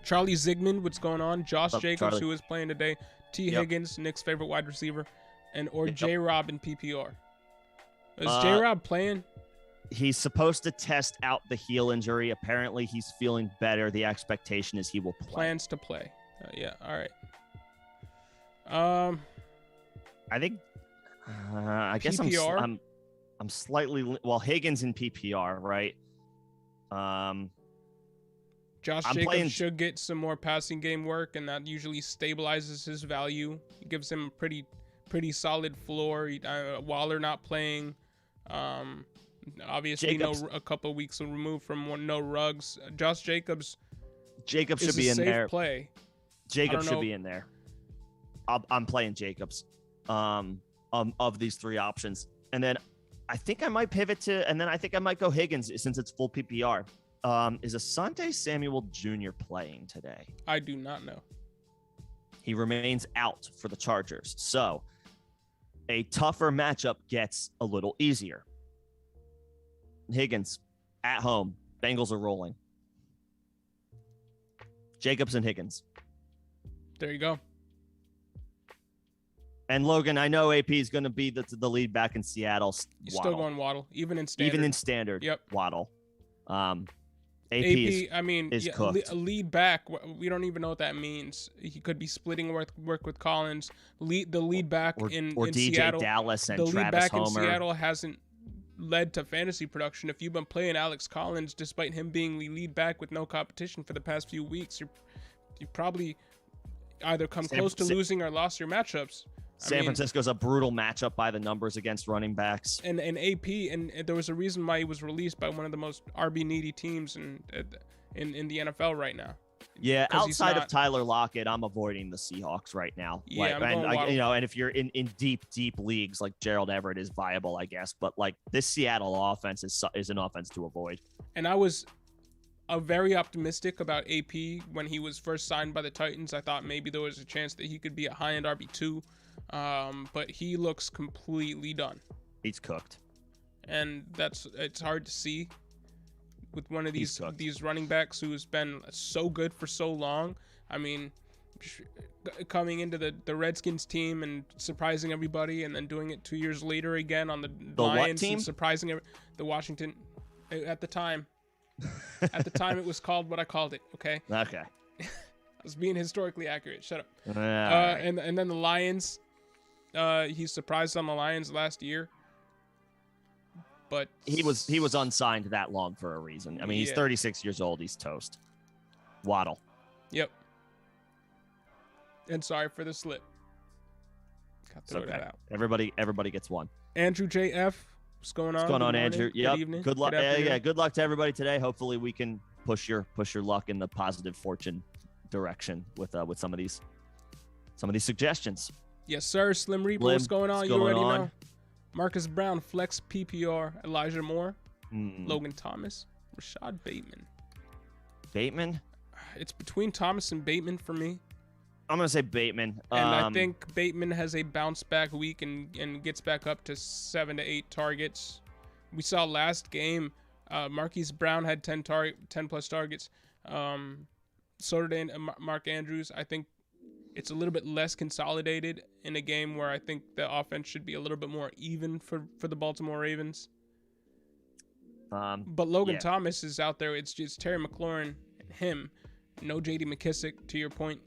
Charlie Zigman, what's going on? Josh Jacobs, Charlie? Who is playing today. Higgins, Nick's favorite wide receiver, or J-Rob in PPR. Is J-Rob playing? He's supposed to test out the heel injury. Apparently, he's feeling better. The expectation is he will play. Plans to play. Yeah. All right. I think. I guess PPR? I'm slightly Higgins in PPR, right? Josh Jacobs should get some more passing game work, and that usually stabilizes his value. It gives him a pretty solid floor. Waller not playing. Obviously, a couple weeks removed from no Ruggs. Josh Jacobs should be in there. Play. Jacobs should be in there. I'm playing Jacobs. Of these three options, and then I think I might pivot to, and then I think I might go Higgins since it's full PPR. Is Asante Samuel Jr. playing today? I do not know. He remains out for the Chargers, so a tougher matchup gets a little easier. Higgins at home. Bengals are rolling. Jacobs and Higgins. There you go. And Logan, I know AP is going to be the lead back in Seattle. You're still going Waddle, even in standard. Yep. Waddle. AP is cooked. Lead back. We don't even know what that means. He could be splitting work with Collins. The lead back in DJ Seattle, Dallas and Travis Homer. The lead back in Seattle hasn't led to fantasy production. If you've been playing Alex Collins, despite him being the lead back with no competition for the past few weeks, you probably either come close to losing or lost your matchups. San Francisco's a brutal matchup by the numbers against running backs. And AP, and there was a reason why he was released by one of the most RB needy teams in the NFL right now. Yeah, outside of Tyler Lockett, I'm avoiding the Seahawks right now. Yeah, and if you're in deep leagues, like Gerald Everett is viable, I guess. But this Seattle offense is an offense to avoid. And I was very optimistic about AP when he was first signed by the Titans. I thought maybe there was a chance that he could be a high-end RB2. But he looks completely done. He's cooked. And it's hard to see with one of these running backs who has been so good for so long. I mean, coming into the Redskins team and surprising everybody, and then doing it 2 years later again on the Lions team? and surprising the Washington at the time. At the time, it was called what I called it. Okay. Okay. I was being historically accurate. Shut up. Right. And then the Lions. He surprised on the Lions last year. But he was unsigned that long for a reason. I mean, he's 36 years old. He's toast. Waddle. Yep. And sorry for the slip. Got to throw that out. Everybody gets one. Andrew JF, what's going on? What's going on, Andrew? Yep. Good evening. Good luck. Yeah. Good luck to everybody today. Hopefully, we can push your luck in the positive fortune direction with some of these suggestions. Yes, sir. Slim Reaper, what's going on? You already know. Marcus Brown, Flex PPR, Elijah Moore, Logan Thomas, Rashad Bateman. Bateman? It's between Thomas and Bateman for me. I'm going to say Bateman. And I think Bateman has a bounce back week and gets back up to 7 to 8 targets. We saw last game, Marquise Brown had 10 plus targets. So did Mark Andrews. I think it's a little bit less consolidated in a game where I think the offense should be a little bit more even for the Baltimore Ravens. But Logan Thomas is out there. It's just Terry McLaurin and him. No J.D. McKissick, to your point.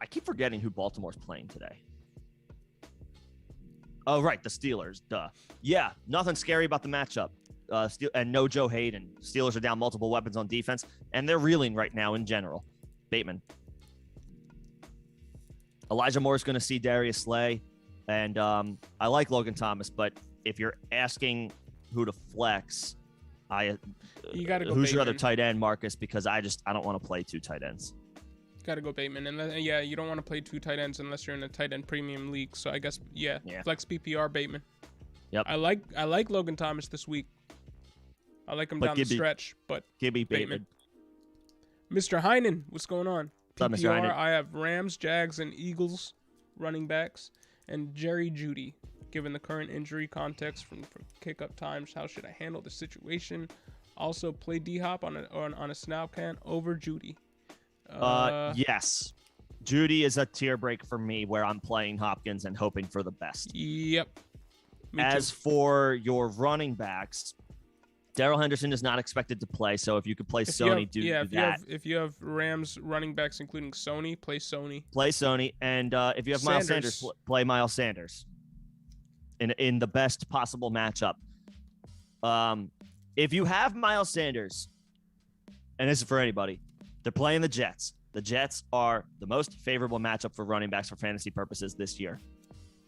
I keep forgetting who Baltimore's playing today. Oh, right, the Steelers. Duh. Yeah, nothing scary about the matchup. And no Joe Hayden. Steelers are down multiple weapons on defense, and they're reeling right now in general. Bateman. Elijah Moore is going to see Darius Slay, and I like Logan Thomas, but if you're asking who to flex, you got to go. Who's Bateman. your other tight end, Marcus? Because I don't want to play 2 tight ends. Got to go Bateman, and you don't want to play 2 tight ends unless you're in a tight end premium league. So I guess flex PPR Bateman. Yep. I like Logan Thomas this week. I like him down the stretch, but Gibby Bateman. Mr. Heinen, what's going on? What's up, Mr. Heinen? I have Rams, Jags, and Eagles running backs, and Jerry Jeudy. Given the current injury context from kick-up times, how should I handle the situation? Also, play D-Hop on a snap can over Jeudy. Yes. Jeudy is a tier break for me where I'm playing Hopkins and hoping for the best. Yep. As for your running backs, Darrell Henderson is not expected to play, so if you could play Sony, do that. If you have Rams running backs, including Sony, play Sony. Play Sony, and if you have Miles Sanders, play Miles Sanders in the best possible matchup. If you have Miles Sanders, and this is for anybody, they're playing the Jets. The Jets are the most favorable matchup for running backs for fantasy purposes this year.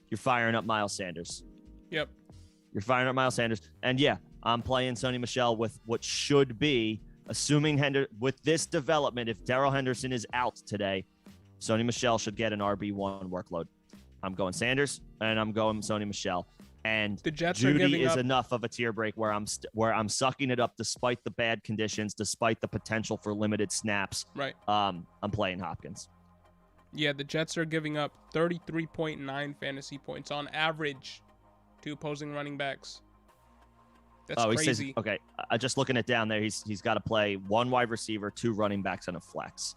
You're firing up Miles Sanders. Yep. You're firing up Miles Sanders. And yeah, I'm playing Sony Michel with what should be, assuming with this development, if Darrell Henderson is out today, Sony Michel should get an RB1 workload. I'm going Sanders, and I'm going Sony Michel. And the Jets Jeudy is enough of a tier break where I'm sucking it up despite the bad conditions, despite the potential for limited snaps. Right. I'm playing Hopkins. Yeah, the Jets are giving up 33.9 fantasy points on average to opposing running backs. That's crazy. Okay, just looking it down there, he's got to play 1 wide receiver, 2 running backs, and a flex.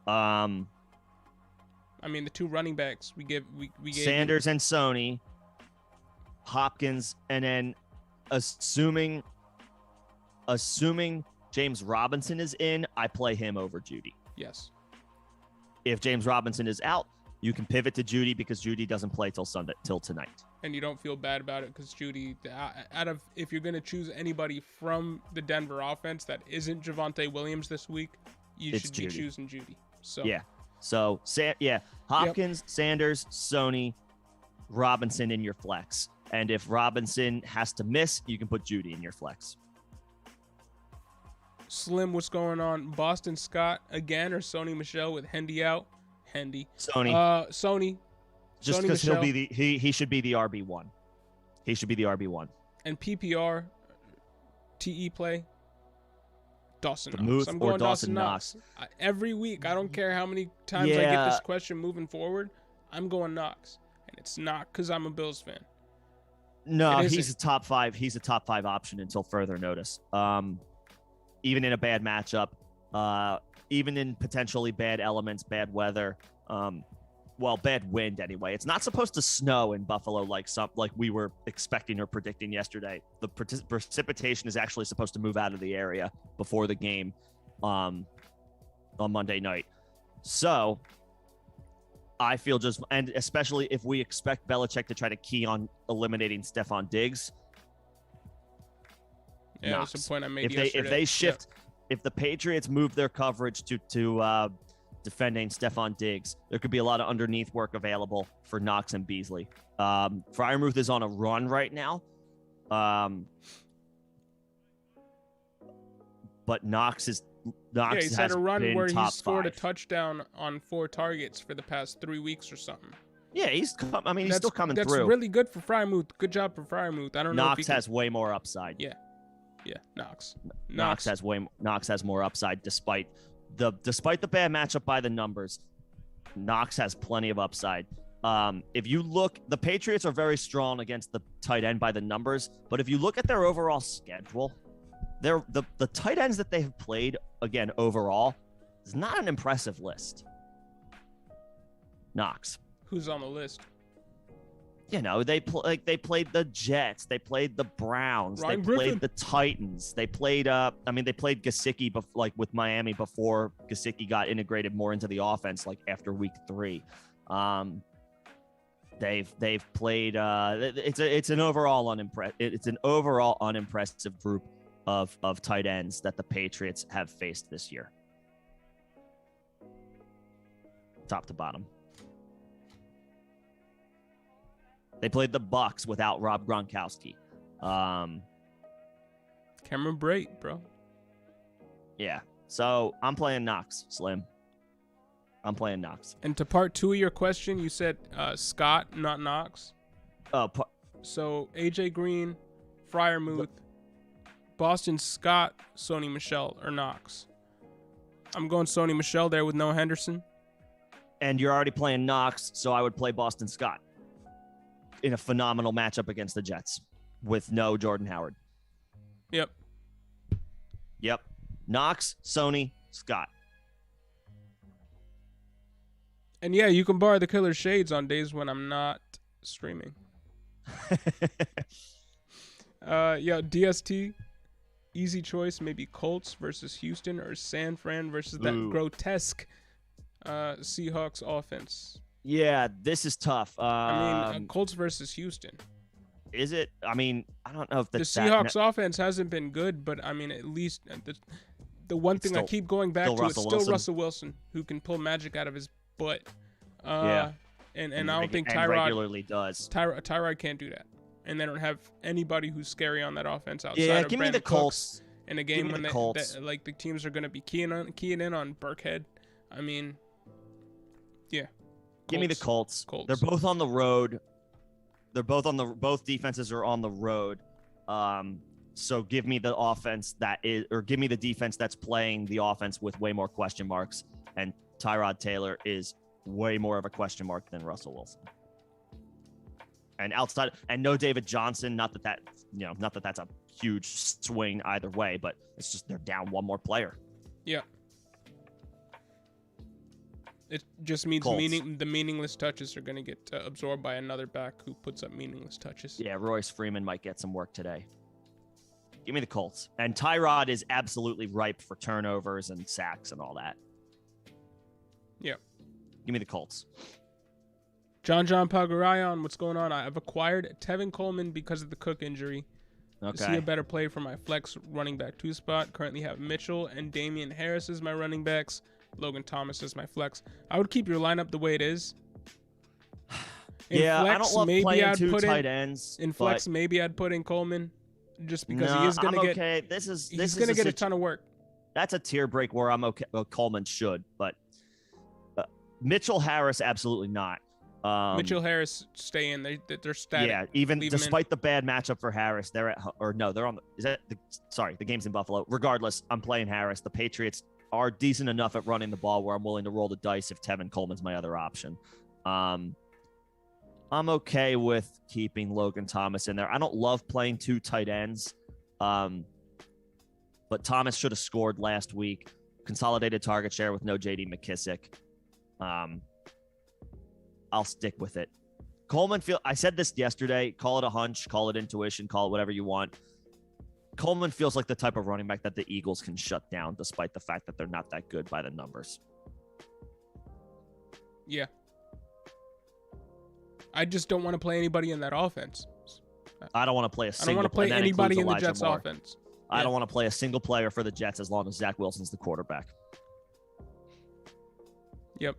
I mean, the 2 running backs we gave Sanders and Sony. Hopkins, and then assuming James Robinson is in, I play him over Jeudy. Yes. If James Robinson is out, you can pivot to Jeudy because Jeudy doesn't play till tonight. And you don't feel bad about it because Jeudy, if you're going to choose anybody from the Denver offense that isn't Javonte Williams this week, you should be choosing Jeudy. So yeah. So Hopkins, Sanders, Sony, Robinson in your flex. And if Robinson has to miss, you can put Jeudy in your flex. Slim, what's going on? Boston Scott again or Sony Michel with Hendy out? Hendy. Sony. Sony. Just because he'll be he should be the RB1. He should be the RB1. And PPR, TE play. Dawson Knox. I'm going Dawson Knox. Every week, I don't care how many times I get this question moving forward, I'm going Knox. And it's not because I'm a Bills fan. No, he's a top 5. He's a top 5 option until further notice. Even in a bad matchup, even in potentially bad elements, bad weather, well, bad wind anyway. It's not supposed to snow in Buffalo like we were expecting or predicting yesterday. The precipitation is actually supposed to move out of the area before the game on Monday night. So I feel and especially if we expect Belichick to try to key on eliminating Stephon Diggs. Yeah, that's the point I made yesterday. If they shift, if the Patriots move their coverage to defending Stephon Diggs, there could be a lot of underneath work available for Knox and Beasley. Freiermuth is on a run right now. But Knox he's had a run where he scored a touchdown on 4 targets for the past 3 weeks or something. Yeah, he's still coming through. That's really good for Freiermuth. Good job for Freiermuth. I don't know. Knox has way more upside. Yeah, Knox has more upside despite the bad matchup by the numbers. Knox has plenty of upside. If you look, the Patriots are very strong against the tight end by the numbers, but if you look at their overall schedule, the tight ends that they've played again overall is not an impressive list. Knox, who's on the list? You know, they played the Jets, they played the Browns, Ryan they Griffin. played the Titans, they played they played Gesicki with Miami before Gesicki got integrated more into the offense after week 3. They've played it's an overall unimpressive group of tight ends that the Patriots have faced this year. Top to bottom. They played the Bucs without Rob Gronkowski. Cameron Brate, bro. Yeah. So I'm playing Knox, Slim. I'm playing Knox. And to part 2 of your question, you said Scott, not Knox. So AJ Green, Freiermuth, Boston Scott, Sony Michel, or Knox. I'm going Sony Michel there with no Henderson. And you're already playing Knox, so I would play Boston Scott in a phenomenal matchup against the Jets with no Jordan Howard. Yep. Knox, Sony, Scott. And yeah, you can borrow the Killer Shades on days when I'm not streaming. DST, easy choice, maybe Colts versus Houston or San Fran versus that grotesque Seahawks offense. Yeah, this is tough. Colts versus Houston. Is it? I don't know if the Seahawks offense hasn't been good, but at least the one thing I keep going back to is still Russell Wilson, who can pull magic out of his butt. And I don't think Tyrod regularly does. Tyrod can't do that, and they don't have anybody who's scary on that offense outside. Yeah, of give Brandon me the Colts in a game when the teams are going to be keying in on Burkhead. Yeah. Give me the Colts. They're both on the road. Both defenses are on the road. So give me the offense give me the defense that's playing the offense with way more question marks. And Tyrod Taylor is way more of a question mark than Russell Wilson. And no David Johnson. Not that that's a huge swing either way, but it's just they're down one more player. Yeah. It just means the meaningless touches are going to get absorbed by another back who puts up meaningless touches. Yeah, Royce Freeman might get some work today. Give me the Colts. And Tyrod is absolutely ripe for turnovers and sacks and all that. Yeah. Give me the Colts. John Pagurayan, what's going on? I've acquired Tevin Coleman because of the Cook injury. Okay. Is he a better play for my flex running back 2 spot? Currently have Mitchell and Damian Harris as my running backs. Logan Thomas is my flex. I would keep your lineup the way it is. I don't love playing 2 tight ends. In flex, maybe I'd put in Coleman, just because he is going to get. Okay. He's going to get a ton of work. That's a tier break where I'm okay. Well, Coleman should, but Mitchell Harris absolutely not. Mitchell Harris stay in. They're static. Yeah, even despite the bad matchup for Harris, they're on. The game's in Buffalo. Regardless, I'm playing Harris. The Patriots are decent enough at running the ball where I'm willing to roll the dice if Tevin Coleman's my other option. I'm okay with keeping Logan Thomas in there. I don't love playing 2 tight ends, but Thomas should have scored last week. Consolidated target share with no J.D. McKissick. I'll stick with it. I said this yesterday, call it a hunch, call it intuition, call it whatever you want. Coleman feels like the type of running back that the Eagles can shut down, despite the fact that they're not that good by the numbers. Yeah. I just don't want to play anybody in that offense. I don't want to play a single. I don't want to play anybody in the Jets Moore. offense. I don't want to play a single player for the Jets as long as Zach Wilson's the quarterback. Yep.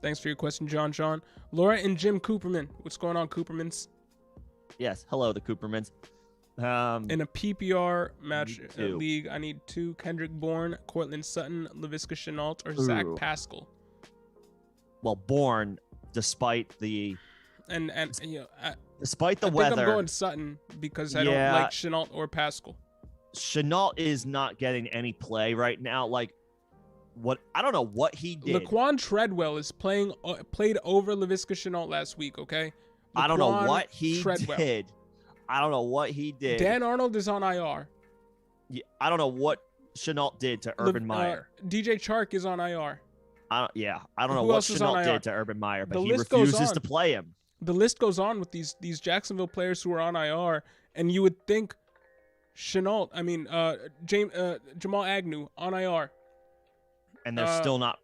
Thanks for your question, John. Laura and Jim Cooperman. What's going on, Coopermans? Yes. Hello, the Coopermans. In a PPR match league, I need 2: Kendrick Bourne, Cortland Sutton, Laviska Shenault, or Zach Pascal. Well, Bourne, despite the despite the weather, I think I'm going Sutton because I don't like Shenault or Pascal. Shenault is not getting any play right now. Like, what? I don't know what he did. Laquan Treadwell is played over Laviska Shenault last week. Okay. I don't know what he did. I don't know what he did. Dan Arnold is on IR. Yeah, I don't know what Shenault did to Urban Meyer. DJ Chark is on IR. I don't know what Shenault did to Urban Meyer, but he refuses to play him. The list goes on with these Jacksonville players who are on IR, and you would think Jamal Agnew on IR. And they're still not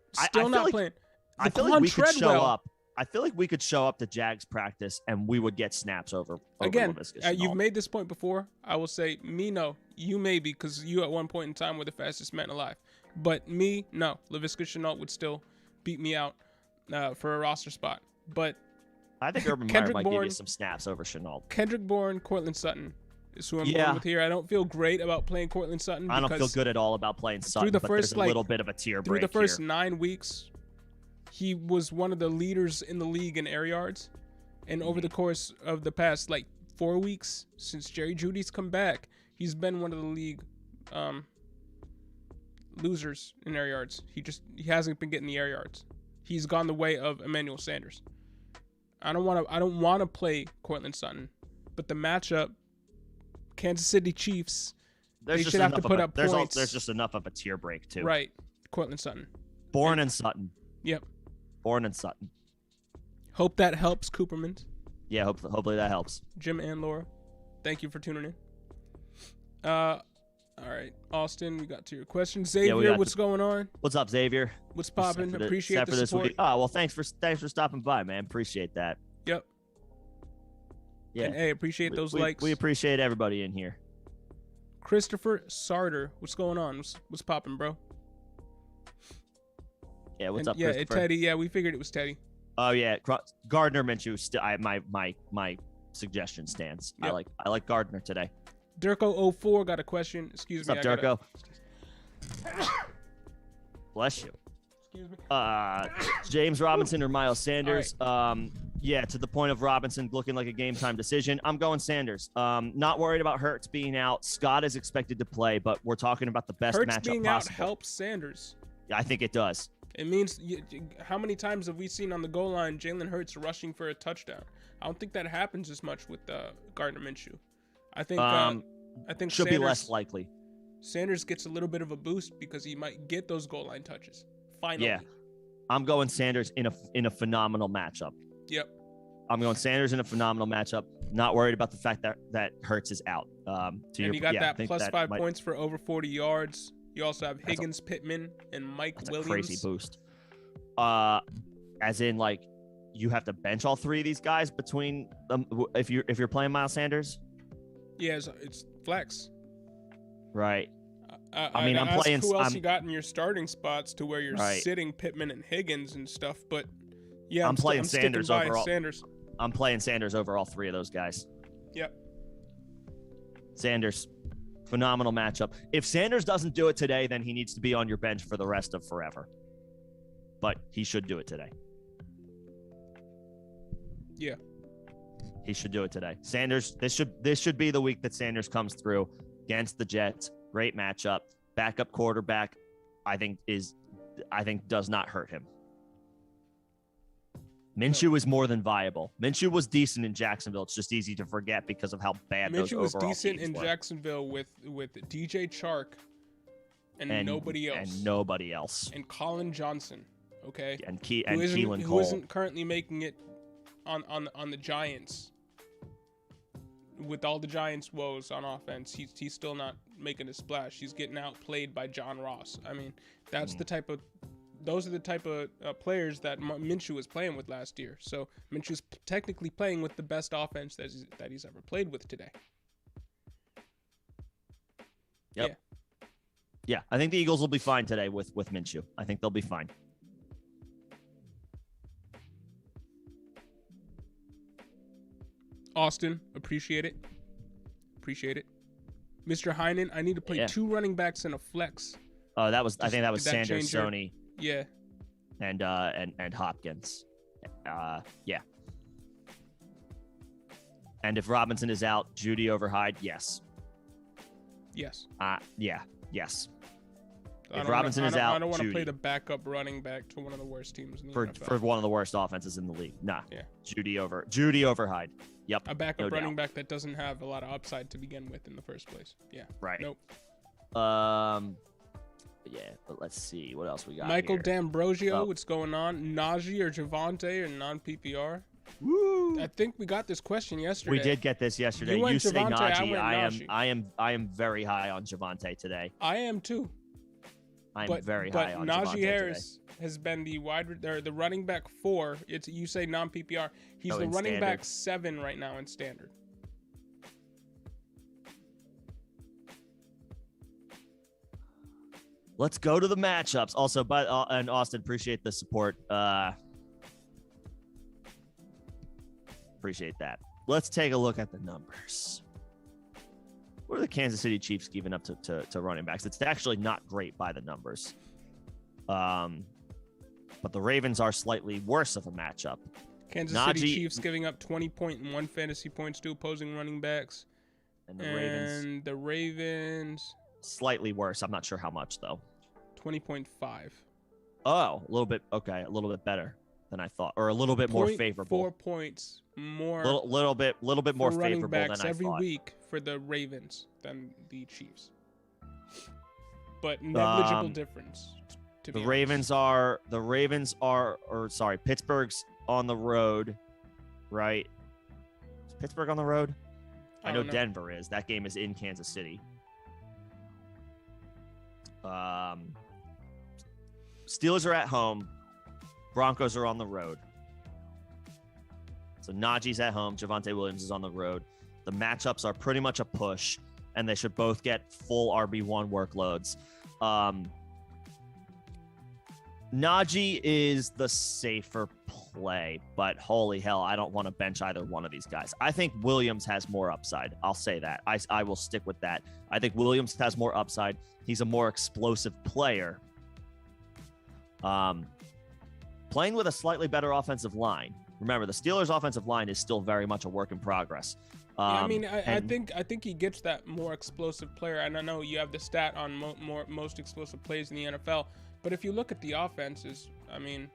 playing. I feel like we could show up. I feel like we could show up to Jags practice and we would get snaps over again. You've made this point before. I will say me no, you maybe because you at one point in time were the fastest man alive. But me no, Laviska Shenault would still beat me out for a roster spot. But I think Urban Meyer might give you some snaps over Shenault. Kendrick Bourne, Cortland Sutton is who I'm going with here. I don't feel great about playing Cortland Sutton. I don't feel good at all about playing Sutton. But there's a little bit of a tier break through the first 9 weeks. He was one of the leaders in the league in air yards. And over the course of the past 4 weeks since Jerry Jeudy's come back, he's been one of the league losers in air yards. He hasn't been getting the air yards. He's gone the way of Emmanuel Sanders. I don't want to play Cortland Sutton, but the matchup, Kansas City Chiefs, they should have to put up points. There's just enough of a tier break too. Right, Cortland Sutton. Bourne and Sutton. Yep. Bourne and Sutton. Hope that helps, Cooperman. Yeah, hopefully that helps. Jim and Laura, thank you for tuning in. All right, Austin, we got to your question. Xavier, what's going on? What's up, Xavier? What's popping? Appreciate the support. Oh, well, thanks for stopping by, man. Appreciate that. Yep. Yeah. And, hey, appreciate those likes. We appreciate everybody in here. Christopher Sarter, what's going on? What's popping, bro? Yeah, what's up, Christopher? Teddy. Yeah, we figured it was Teddy. Oh yeah, Gardner Minshew. My suggestion stands. Yep. I like Gardner today. Durko04 got a question. Excuse me. What's up, Durko? Bless you. Excuse me. James Robinson or Miles Sanders? Right. Yeah, to the point of Robinson looking like a game time decision. I'm going Sanders. Not worried about Hurts being out. Scott is expected to play, but we're talking about the best matchup possible. Hurts being out helps Sanders. Yeah, I think it does. It means how many times have we seen on the goal line Jalen Hurts rushing for a touchdown? I don't think that happens as much with Gardner Minshew. I think should be less likely. Sanders gets a little bit of a boost because he might get those goal line touches. Finally. Yeah. I'm going Sanders in a phenomenal matchup. Yep. I'm going Sanders in a phenomenal matchup. Not worried about the fact that Hurts is out. You got that plus 5 points for over 40 yards. You also have Higgins, Pittman, and Mike Williams. That's a crazy boost. As in, you have to bench all three of these guys between them if you're playing Miles Sanders. Yeah, it's flex. Right. I mean, I'm playing. Who else you got in your starting spots to where you're sitting Pittman and Higgins and stuff? But yeah, I'm playing Sanders overall. I'm playing Sanders over all three of those guys. Yep. Sanders, phenomenal matchup. If Sanders doesn't do it today, then he needs to be on your bench for the rest of forever. But he should do it today. Yeah. He should do it today. Sanders, this should be the week that Sanders comes through against the Jets. Great matchup. Backup quarterback, I think does not hurt him. Minshew is more than viable. Minshew was decent in Jacksonville. It's just easy to forget because of how bad those overall teams were. Minshew was decent in Jacksonville with DJ Chark and nobody else. And nobody else. And Colin Johnson. Okay, and who Keelan Cole. isn't currently making it on the Giants. With all the Giants' woes on offense, he's still not making a splash. He's getting outplayed by John Ross. I mean, those are the type of players that Minshew was playing with last year. So Minshew's technically playing with the best offense that he's ever played with today. Yep. Yeah, I think the Eagles will be fine today with Minshew. I think they'll be fine. Austin, appreciate it. Mr. Heinen, I need to play 2 running backs and a flex. Oh, I think that was Sanders, Sony. Yeah. And Hopkins. Yeah. And if Robinson is out, Judy over Hyde, yes. Yes. Yes. If Robinson is out, I don't want to Judy. play the backup running back to one of the worst teams in the NFL. For one of the worst offenses in the league. Nah. Yeah. Judy over Hyde. Yep. A backup running back that doesn't have a lot of upside to begin with in the first place. Yeah. Right. Nope. Yeah, but let's see what else we got. Michael here. D'Ambrosio, what's going on? Najee or Javonte or non-PPR? Woo! I think we got this question yesterday. We did get this yesterday. You say Javonte, Najee. I I am very high on Javonte today. I am too. I'm very high on Javonte Najee Harris has been the the running back 4. You say non-PPR. He's the running back 7 right now in standard. Let's go to the matchups. Also, and Austin, appreciate the support. Appreciate that. Let's take a look at the numbers. What are the Kansas City Chiefs giving up to running backs? It's actually not great by the numbers. But the Ravens are slightly worse of a matchup. Kansas City Chiefs giving up 20.1 fantasy points to opposing running backs. And the Ravens slightly worse. I'm not sure how much though. 20.5. Oh, a little bit. Okay, a little bit better than I thought, or a little bit more favorable. 4 points more. Little bit more favorable than I thought. Every week for the Ravens than the Chiefs, but negligible difference. The Ravens are, Pittsburgh's on the road, right? Is Pittsburgh on the road? I know Denver is. That game is in Kansas City. Steelers are at home. Broncos are on the road. So Najee's at home. Javonte Williams is on the road. The matchups are pretty much a push, and they should both get full RB1 workloads. Najee is the safer play, but holy hell, I don't want to bench either one of these guys. I think Williams has more upside. I'll say that. I will stick with that. I think Williams has more upside. He's a more explosive player. Playing with a slightly better offensive line. Remember, the Steelers' offensive line is still very much a work in progress. I think he gets that more explosive player. And I know you have the stat on most explosive plays in the NFL. But if you look at the offenses, I mean,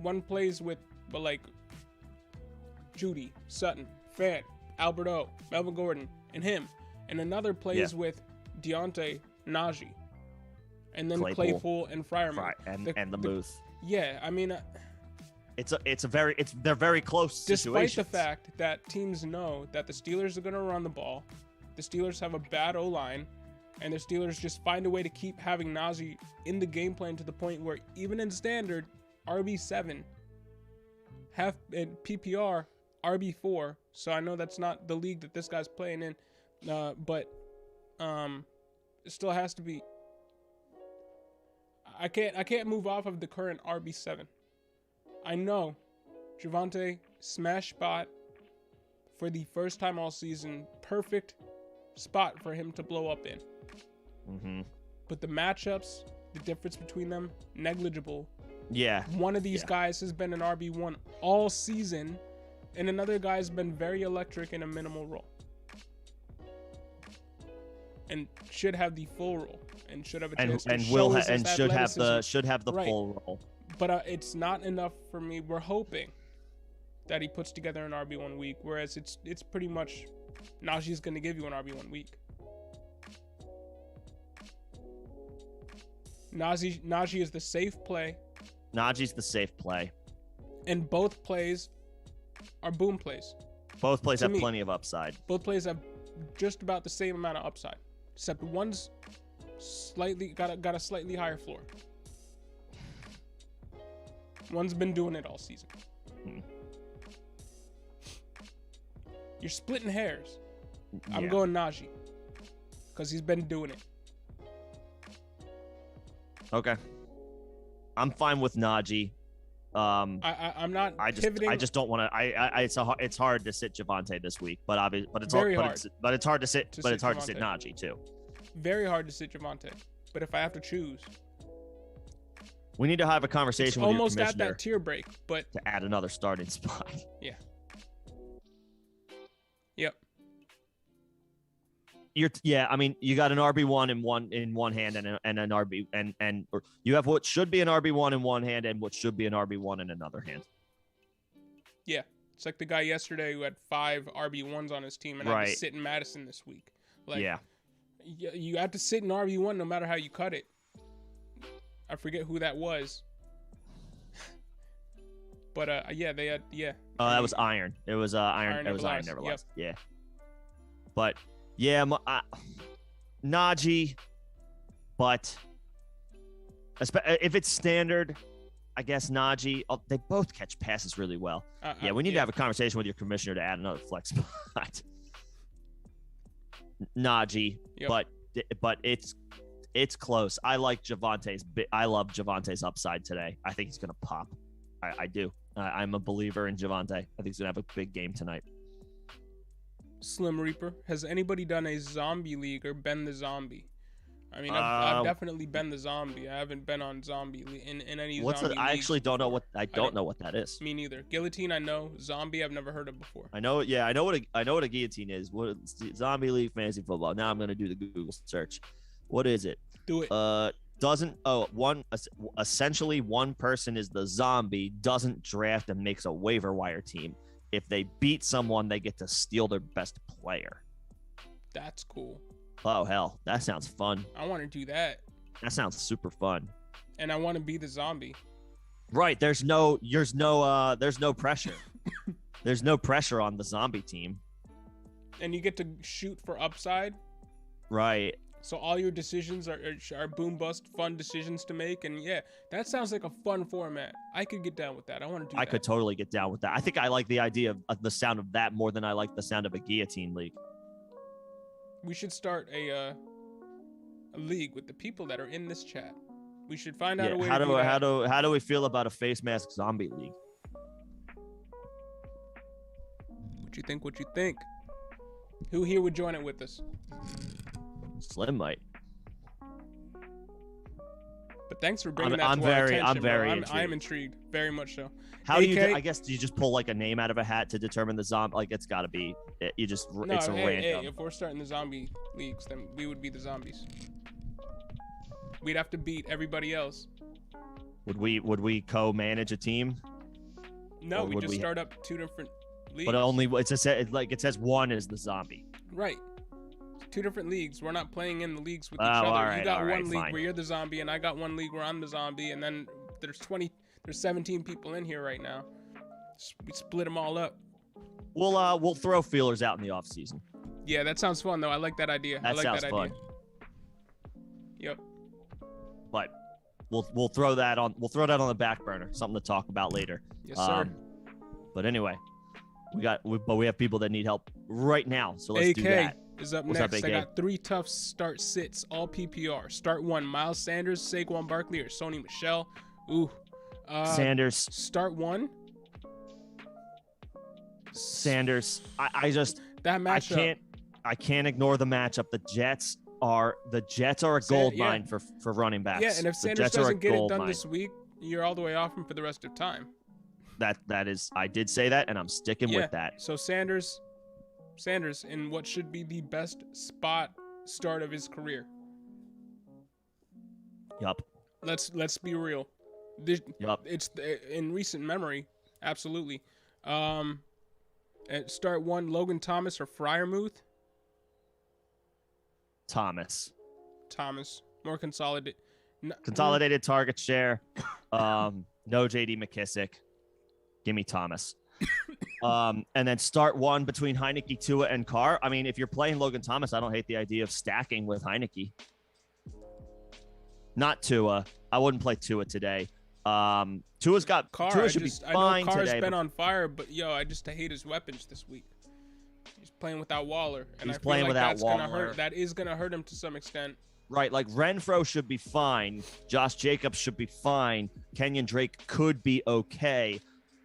one plays with, Judy, Sutton, Fant, Albert O, Melvin Gordon, and him. And another plays with Deontay, Najee. And then Claypool and Freiermuth. And the Muth. Yeah, I mean... they're very close situations. Despite the fact that teams know that the Steelers are going to run the ball, the Steelers have a bad O-line, and the Steelers just find a way to keep having Najee in the game plan to the point where even in standard, RB7, half in PPR, RB4. So I know that's not the league that this guy's playing in, but it still has to be. I can't move off of the current RB7. I know Javonte smash spot for the first time all season. Perfect spot for him to blow up in. Mm-hmm. But the matchups, the difference between them, negligible. Yeah. One of these guys has been an RB1 all season, and another guy's been very electric in a minimal role. And should have the full role, and should have a chance to show his athleticism. should have the full role. But it's not enough for me. We're hoping that he puts together an RB1 week, whereas it's pretty much Najee's going to give you an RB1 week. Najee is the safe play. Najee's the safe play. And both plays are boom plays. Both plays To have me, plenty of upside. Both plays have just about the same amount of upside, except one's slightly got a slightly higher floor. One's been doing it all season. You're splitting hairs. I'm going Najee because he's been doing it. Okay. I'm fine with Najee. I'm not pivoting. I just don't want to. It's hard to sit Javonte this week, but obviously, but it's hard to sit Najee too. Very hard to sit Javonte, but if I have to choose, we need to have a conversation with your commissioner. Almost at that tier break, but to add another starting spot. Yeah. Yep. I mean, you got an RB1 in one hand and an RB or you have what should be an RB1 in one hand and what should be an RB1 in another hand. Yeah, it's like the guy yesterday who had 5 RB1s on his team and had to sit in Madison this week. Like, yeah, you have to sit in RB1 no matter how you cut it. I forget who that was, but yeah, they had that was Iron. It was Iron. It was Iron Neverlast. Yep. Yeah, but. Yeah, Najee, but if it's standard, I guess Najee. They both catch passes really well. We need to have a conversation with your commissioner to add another flex spot. Najee, but it's close. I like Javonte's. I love Javonte's upside today. I think he's gonna pop. I do. I'm a believer in Javonte. I think he's gonna have a big game tonight. Slim Reaper, has anybody done a zombie league or been the zombie? I mean, I've definitely been the zombie. I haven't been on zombie in any. What's zombie that? I actually don't know what know what that is. Me neither. Guillotine, I know. Zombie, I've never heard of before. I know. Yeah, I know what a guillotine is. What zombie league fantasy football? Now I'm gonna do the Google search. What is it? Do it. Essentially one person is the zombie, doesn't draft and makes a waiver wire team. If they beat someone, they get to steal their best player. That's cool. Oh, hell. That sounds fun. I want to do that. That sounds super fun. And I want to be the zombie. Right. There's no pressure. There's no pressure on the zombie team. And you get to shoot for upside. Right. So all your decisions are boom bust fun decisions to make, and yeah, that sounds like a fun format. I could get down with that. I want to do that. I could totally get down with that. I think I like the idea of the sound of that more than I like the sound of a guillotine league. We should start a league with the people that are in this chat. We should find out a way to do that. How do we feel about a face mask zombie league? What you think? Who here would join it with us? Slim might. But thanks for bringing that to our attention. I'm very intrigued. I am intrigued, very much so. How do you? I guess do you just pull like a name out of a hat to determine the zombie? Like it's got to be. It's random. Hey, if we're starting the zombie leagues, then we would be the zombies. We'd have to beat everybody else. Would we co-manage a team? No, we just start up 2 different leagues. But only it says one is the zombie. Right. 2 different leagues. We're not playing in the leagues with each other. You got one league where you're the zombie, and I got one league where I'm the zombie, and then there's 17 people in here right now. We split them all up. We'll throw feelers out in the off season. Yeah, that sounds fun though. I like that idea. That sounds fun. Yep. But we'll throw that on the back burner. Something to talk about later. Yes, sir. But anyway, we have people that need help right now. So let's do that. Is up next. I got 3 tough start sits, all PPR. Start 1, Miles Sanders, Saquon Barkley, or Sony Michel. Ooh. Sanders. Start 1. Sanders. I just that matchup. I can't ignore the matchup. The Jets are a gold mine for running backs. Yeah, and if Sanders doesn't get it done this week, you're all the way off him for the rest of time. That is, I did say that, and I'm sticking with that. So Sanders in what should be the best start of his career. Yup. Let's be real. It's in recent memory, absolutely. At start 1, Logan Thomas or Freiermuth? Thomas. More consolidated. Consolidated target share. No J.D. McKissick. Give me Thomas. And then start one between Heineke, Tua, and Carr. I mean, if you're playing Logan Thomas, I don't hate the idea of stacking with Heineke. Not Tua. I wouldn't play Tua today. Tua's got Carr. Tua should be fine I know Carr's today. been on fire, but I just hate his weapons this week. He's playing without Waller, and He's I feel playing like without that's Waller. gonna hurt. That is gonna hurt him to some extent. Right, like Renfro should be fine. Josh Jacobs should be fine. Kenyon Drake could be okay.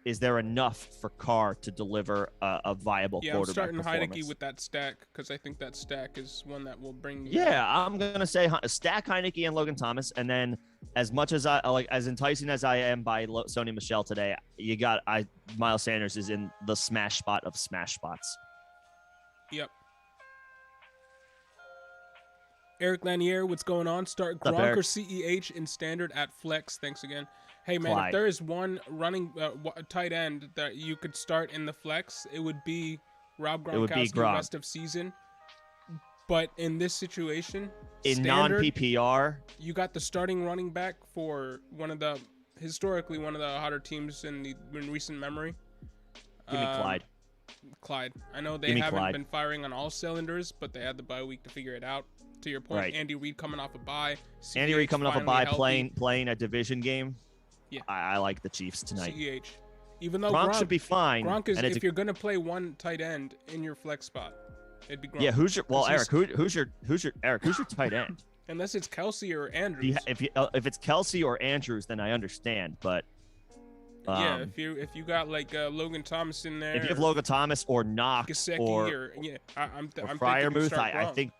Is there enough for Carr to deliver a viable quarterback I'm starting performance? Heineke with that stack because I think that stack is one that will bring. Yeah, I'm gonna say stack Heineke and Logan Thomas, and then as much as I like, as enticing as I am by Sony Michel today, Miles Sanders is in the smash spot of smash spots. Yep. Eric Lanier, what's going on? Start What's up, Gronk Eric? or CEH in standard at flex. Thanks again. Hey man, Clyde. if there is one running tight end that you could start in the flex, it would be Rob It would be Gronkowski Gronk. rest of season. But in this situation, In standard, non-PPR, you got the starting running back for historically one of the hotter teams in recent memory. give me Clyde. Clyde. I know they Give me haven't Clyde. been firing on all cylinders, but they had the bye week to figure it out. To your point, Right. Andy Reid coming off a bye. Andy CEH Reid coming off a finally bye, healthy. playing a division game. Yeah. I like the Chiefs tonight. CEH. Even though Gronk should be fine. Gronk is, and it's if you're gonna play one tight end in your flex spot, it'd be Gronk. yeah, who's your Because Eric? Who's your tight end? Unless it's Kelsey or Andrews. If it's Kelsey or Andrews, then I understand. But Yeah, if you got like Logan Thomas in there, if you have Logan Thomas or Knox Gesicki or I'm thinking Freiermuth, start I Gronk. think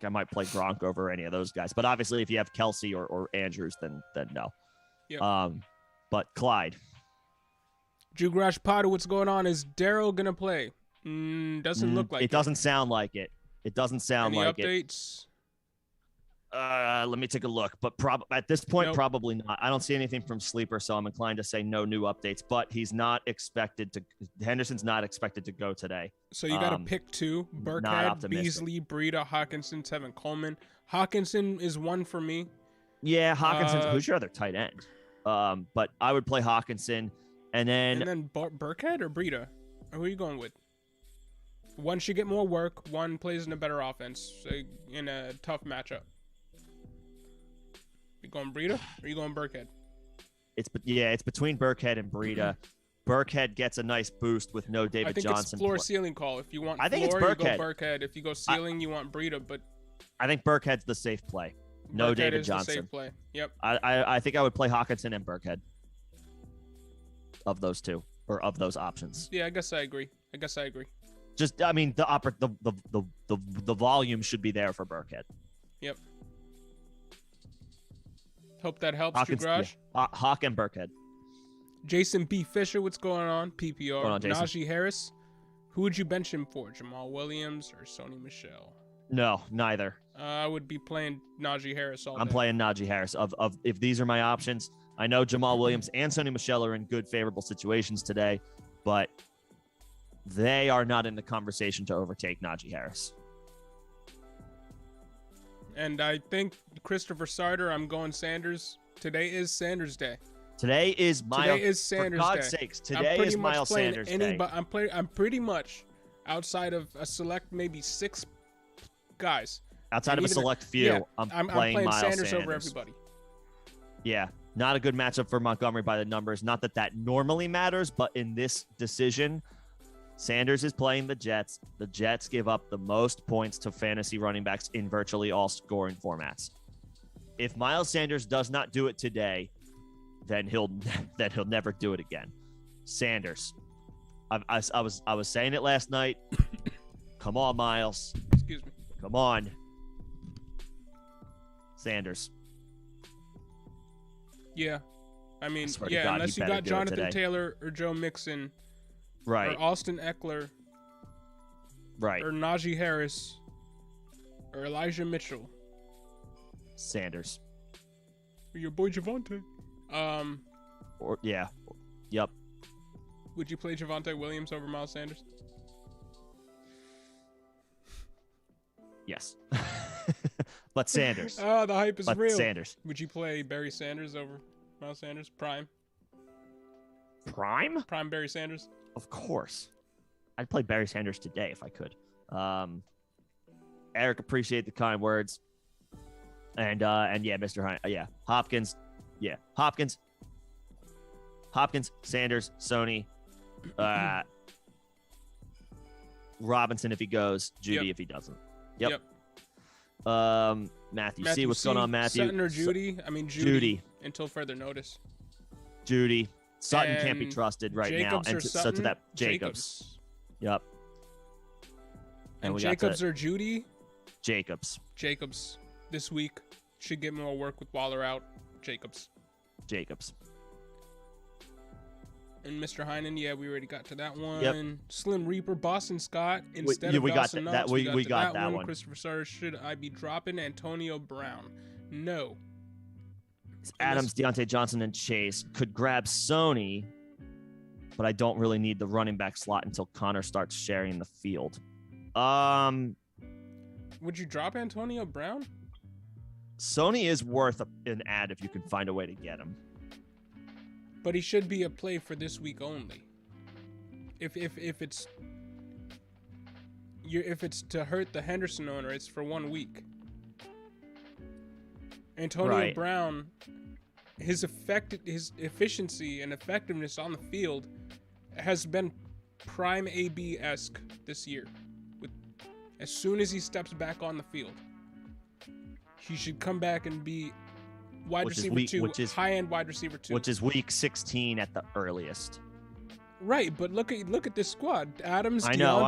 I might play Gronk over any of those guys. But obviously, if you have Kelsey or Andrews, then no. Yep. But Clyde, Jugrash Potter, what's going on? Is Daryl gonna play? Doesn't look like it. Doesn't sound like it. It doesn't sound Any like updates? Let me take a look. But at this point, Nope. probably not. I don't see anything from Sleeper, so I'm inclined to say no new updates. But Henderson's not expected to go today. So you got to pick two: not Burkhead, optimistic. Beasley, Breida, Hawkinson, Tevin Coleman. Hawkinson is one for me. Yeah, Hawkinson. Who's your other tight end? But I would play Hawkinson, and then Burkhead or Breida? Who are you going with? One should get more work. One plays in a better offense in a tough matchup. You going Breida or you going Burkhead? it's between Burkhead and Breida. Burkhead gets a nice boost with no David I think Johnson. it's floor ceiling call. If you want I think floor, it's you go Burkhead. Burkhead. If you go ceiling, you want Breida. But I think Burkhead's the safe play. No Burkhead David is the Johnson. safe play. Yep. I think I would play Hawkinson and Burkhead. Of those two, or of those options. Yeah, I guess I agree. Just, I mean, the volume should be there for Burkhead. Yep. Hope that helps, Hawkins, Jugraj. yeah. Hawk and Burkhead. Jason B. Fisher, what's going on? PPR. Going on, Jason? Najee Harris. Who would you bench him for? Jamal Williams or Sony Michel? No, neither. I would be playing Najee Harris all I'm day. playing Najee Harris. Of if these are my options, I know Jamal Williams and Sony Michel are in good, favorable situations today, but they are not in the conversation to overtake Najee Harris. And I think Christopher Sarter, I'm going Sanders. Today is Sanders Day. Today is Sanders for God's Day. sakes, today is Miles Sanders Day. I'm pretty much outside of a select maybe 6 guys. Outside of a even- select few, yeah, I'm playing Miles Sanders over everybody. Yeah, not a good matchup for Montgomery by the numbers. Not that normally matters, but in this decision, Sanders is playing the Jets. The Jets give up the most points to fantasy running backs in virtually all scoring formats. If Miles Sanders does not do it today, then he'll never do it again. Sanders. I was saying it last night. Come on, Miles. Excuse me. Come on. Sanders. Yeah. I mean, swear to yeah, God, unless he you better got do it Jonathan today. Taylor or Joe Mixon Right. or Austin Eckler Right. or Najee Harris or Elijah Mitchell Sanders. or your boy Javonte. Or yeah. Yep. Would you play Javonte Williams over Miles Sanders? Yes. But Sanders. Oh, the hype is But real. Sanders. Would you play Barry Sanders over Miles Sanders? Prime. Prime? Prime Barry Sanders? Of course. I'd play Barry Sanders today if I could. Eric, appreciate the kind words. And yeah, Mr. Hine, Hopkins. Yeah, Hopkins, Sanders, Sony, Robinson if he goes, Judy if he doesn't. Yep. Matthew C. What's going on, Matthew? Sutton or Judy? I mean, Judy. Until further notice. Judy. Sutton And can't be trusted right Jacobs now. or And so Sutton? to that, Jacobs. Yep. And we Jacobs or Judy? Jacobs. Jacobs this week should get more work with Waller out. Jacobs. And Mr. Heinen, yeah, we already got to that one. Yep. Slim Reaper, Boston Scott instead of we got Dawson that. Knox. We got that one. Christopher Sutter, should I be dropping Antonio Brown? No. It's Adams, Deontay Johnson, and Chase could grab Sony, but I don't really need the running back slot until Connor starts sharing the field. Would you drop Antonio Brown? Sony is worth an ad if you can find a way to get him. But he should be a play for this week only. If it's to hurt the Henderson owner, it's for 1 week. Antonio Brown, his efficiency and effectiveness on the field has been prime AB-esque this year. As soon as he steps back on the field, he should come back and be wide receiver 2, high-end wide receiver 2. Which is week 16 at the earliest. Right, but look at this squad. Adams, I Chase. know.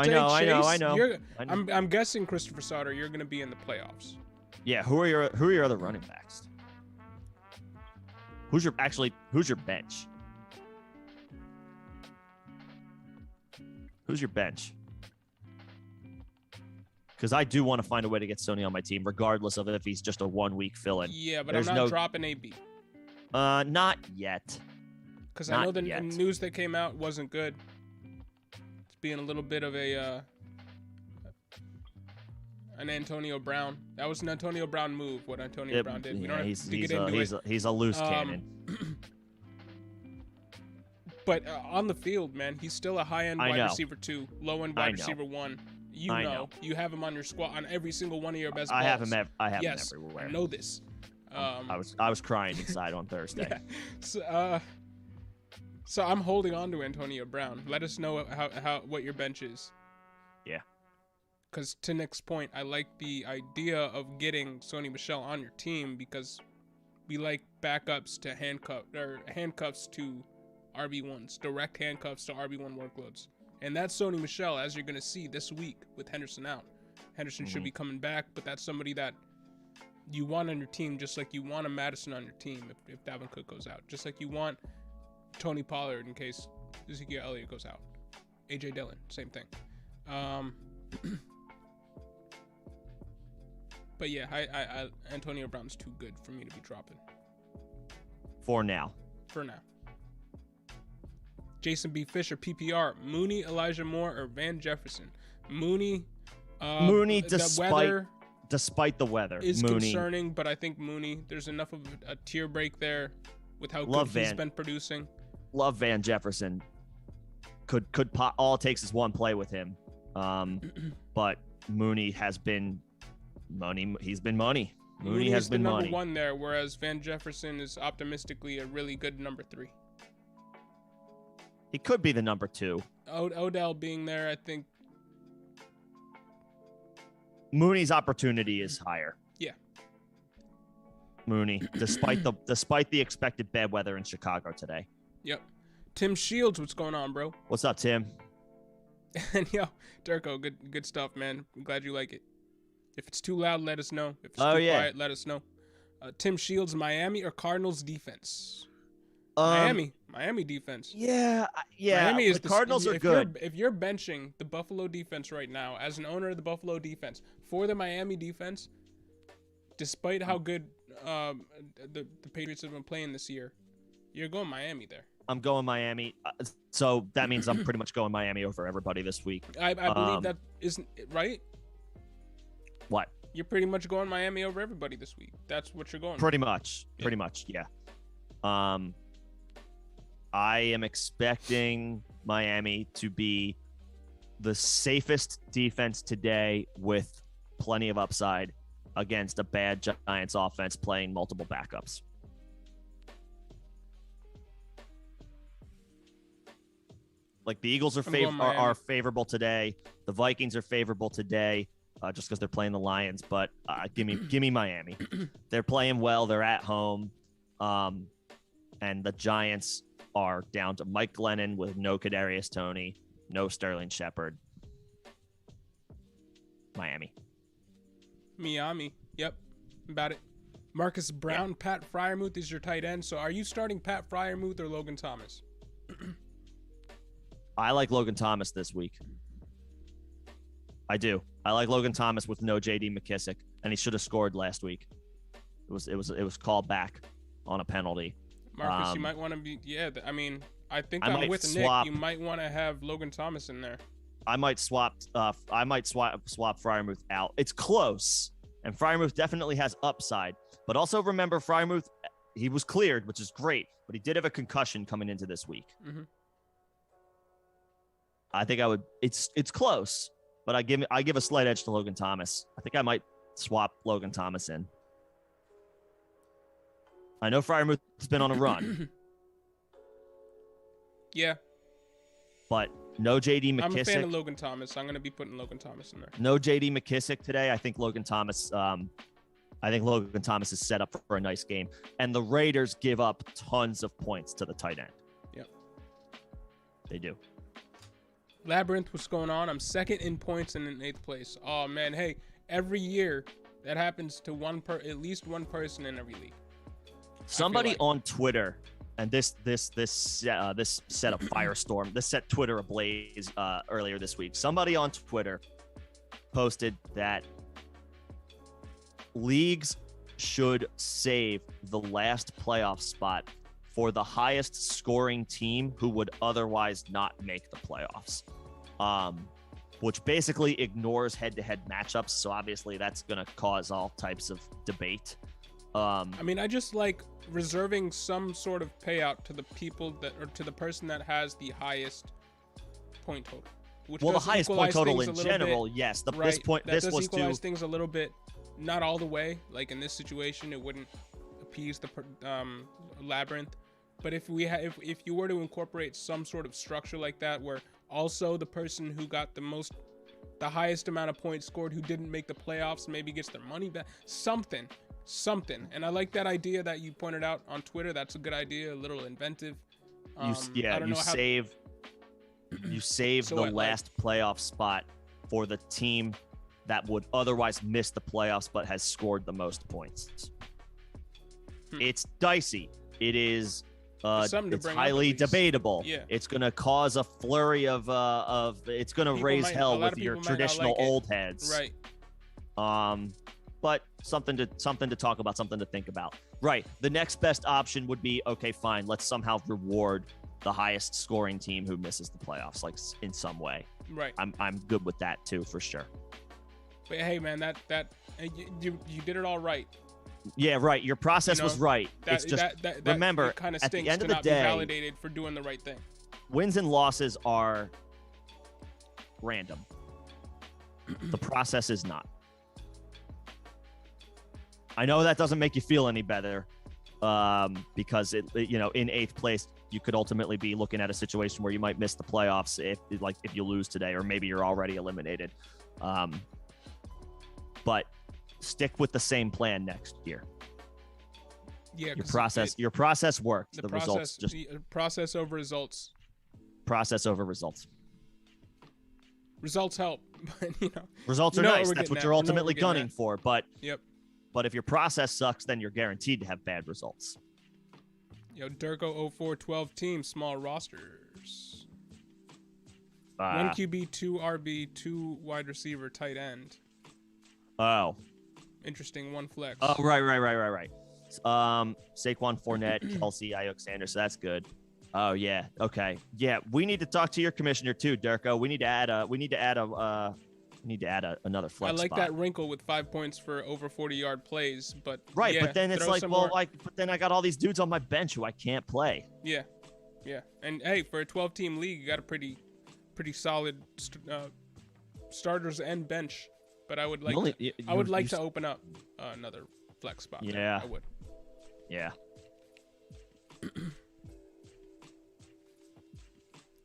I'm guessing Christopher Sutter, you're going to be in the playoffs. Yeah, who are your other running backs? Who's your bench? Who's your bench? Because I do want to find a way to get Sony on my team, regardless of if he's just a 1 week fill-in. Yeah, but I'm not dropping AB. Not yet. Because I know the news that came out wasn't good. It's being a little bit of an Antonio Brown. That was an Antonio Brown move. What Antonio Brown did. We don't have to get into it. He's a loose cannon. But on the field, man, he's still a high-end wide receiver 2, low-end wide receiver 1. You know, you have him on your squad on every single one of your best balls. I have him everywhere. I know this. I was crying inside on Thursday. Yeah. So I'm holding on to Antonio Brown. Let us know what your bench is. Yeah. Because to Nick's point, I like the idea of getting Sony Michel on your team because we like backups to handcuffs to RB1s, direct handcuffs to RB1 workloads. And that's Sony Michel, as you're going to see this week with Henderson out. Henderson should be coming back, but that's somebody that you want on your team, just like you want a Madison on your team if Dalvin Cook goes out. Just like you want Tony Pollard in case Ezekiel Elliott goes out. A.J. Dillon, same thing. But yeah, I Antonio Brown's too good for me to be dropping. For now. Jason B. Fisher, PPR, Mooney, Elijah Moore, or Van Jefferson. Mooney, despite the weather, is Mooney. Concerning, but I think Mooney, there's enough of a tier break there with how good he's been producing. Love Van Jefferson. Could pop. All it takes is one play with him. But Mooney has been money. He's been money. Mooney has been the money. number 1 there, whereas Van Jefferson is optimistically a really good number 3. He could be the number 2. Odell being there, I think. Mooney's opportunity is higher. Yeah. Mooney, despite the expected bad weather in Chicago today. Yep. Tim Shields, what's going on, bro? What's up, Tim? And yo, Durko, good stuff, man. I'm glad you like it. If it's too loud, let us know. If it's too quiet, let us know. Tim Shields, Miami or Cardinals defense? Miami defense. Yeah. Miami is the Cardinals are good. If you're benching the Buffalo defense right now, as an owner of the Buffalo defense, for the Miami defense, despite how good the Patriots have been playing this year, you're going Miami there. I'm going Miami. So that means I'm pretty much going Miami over everybody this week. I believe that isn't right. What? You're pretty much going Miami over everybody this week. That's what you're going. Pretty much, yeah. I am expecting Miami to be the safest defense today with plenty of upside against a bad Giants offense playing multiple backups. Like the Eagles are favorable today. The Vikings are favorable today, just because they're playing the Lions. But give me Miami. They're playing well. They're at home, and the Giants are down to Mike Glennon with no Kadarius Toney, no Sterling Shepard. Miami. Yep, about it. Marcus Brown, Pat Freiermuth is your tight end. So are you starting Pat Freiermuth or Logan Thomas? I like Logan Thomas this week. I do. I like Logan Thomas with no J.D. McKissick, and he should have scored last week. It was called back on a penalty. Marcus, you might want to be. Yeah, I mean, I think I I'm might with swap. Nick. You might want to have Logan Thomas in there. I might swap Freiermuth out. It's close, and Freiermuth definitely has upside. But also remember, Freiermuth, he was cleared, which is great, but he did have a concussion coming into this week. Mm-hmm. I think I would. It's close, but I give a slight edge to Logan Thomas. I think I might swap Logan Thomas in. I know Freiermuth's been on a run. Yeah. But no J.D. McKissick. I'm a fan of Logan Thomas. I'm going to be putting Logan Thomas in there. No J.D. McKissick today. I think Logan Thomas is set up for a nice game. And the Raiders give up tons of points to the tight end. Yep. They do. Labyrinth, what's going on? I'm second in points and in 8th place. Oh, man. Hey, every year that happens to at least one person in every league. Somebody on Twitter, and this set a firestorm. This set Twitter ablaze earlier this week. Somebody on Twitter posted that leagues should save the last playoff spot for the highest scoring team who would otherwise not make the playoffs, which basically ignores head-to-head matchups. So obviously that's going to cause all types of debate. I mean, I just like reserving some sort of payout to the people to the person that has the highest point total. Well, the highest point total in general, yes. Right, this was to equalize things a little bit, not all the way. Like in this situation, it wouldn't appease the Labyrinth. But if you were to incorporate some sort of structure like that, where also the person who got the highest amount of points scored, who didn't make the playoffs, maybe gets their money back, something. And I like that idea that you pointed out on Twitter. That's a good idea, a little inventive. You save the last playoff spot for the team that would otherwise miss the playoffs but has scored the most points. It's dicey. It is. It's highly debatable. Yeah. It's going to cause a flurry of it's going to raise hell with your traditional old heads. Right. But something to talk about, something to think about. Right. The next best option would be, okay, fine, let's somehow reward the highest scoring team who misses the playoffs, like in some way. Right. I'm good with that too, for sure. But hey, man, that you did it all right. Yeah, right. Your process was right. It's just remember, kind of at the end of to the not day, be validated for doing the right thing. Wins and losses are random. The process is not. I know that doesn't make you feel any better, because in 8th place you could ultimately be looking at a situation where you might miss the playoffs if you lose today, or maybe you're already eliminated. But stick with the same plan next year. Yeah, your process worked. The results just process over results. Process over results. Results help, but results are nice. That's what you're ultimately gunning for. But yep. But if your process sucks, then you're guaranteed to have bad results. Yo, Durko 0412 team, small rosters. 1 QB, 2 RB, 2 wide receiver, tight end. Oh. Interesting, 1 flex. Oh, right. Saquon Fournette, Kelsey, Ayuk Sanders, so that's good. Oh yeah, okay, yeah. We need to talk to your commissioner too, Durko. We need to add another flex. I like spot. that wrinkle with 5 points for over 40-yard plays, but right. Yeah, but then it's like, but then I got all these dudes on my bench who I can't play. Yeah. Yeah, and hey, for a 12-team league, you got a pretty solid starters and bench. But I would like to open up another flex spot. Yeah, there. I would. Yeah.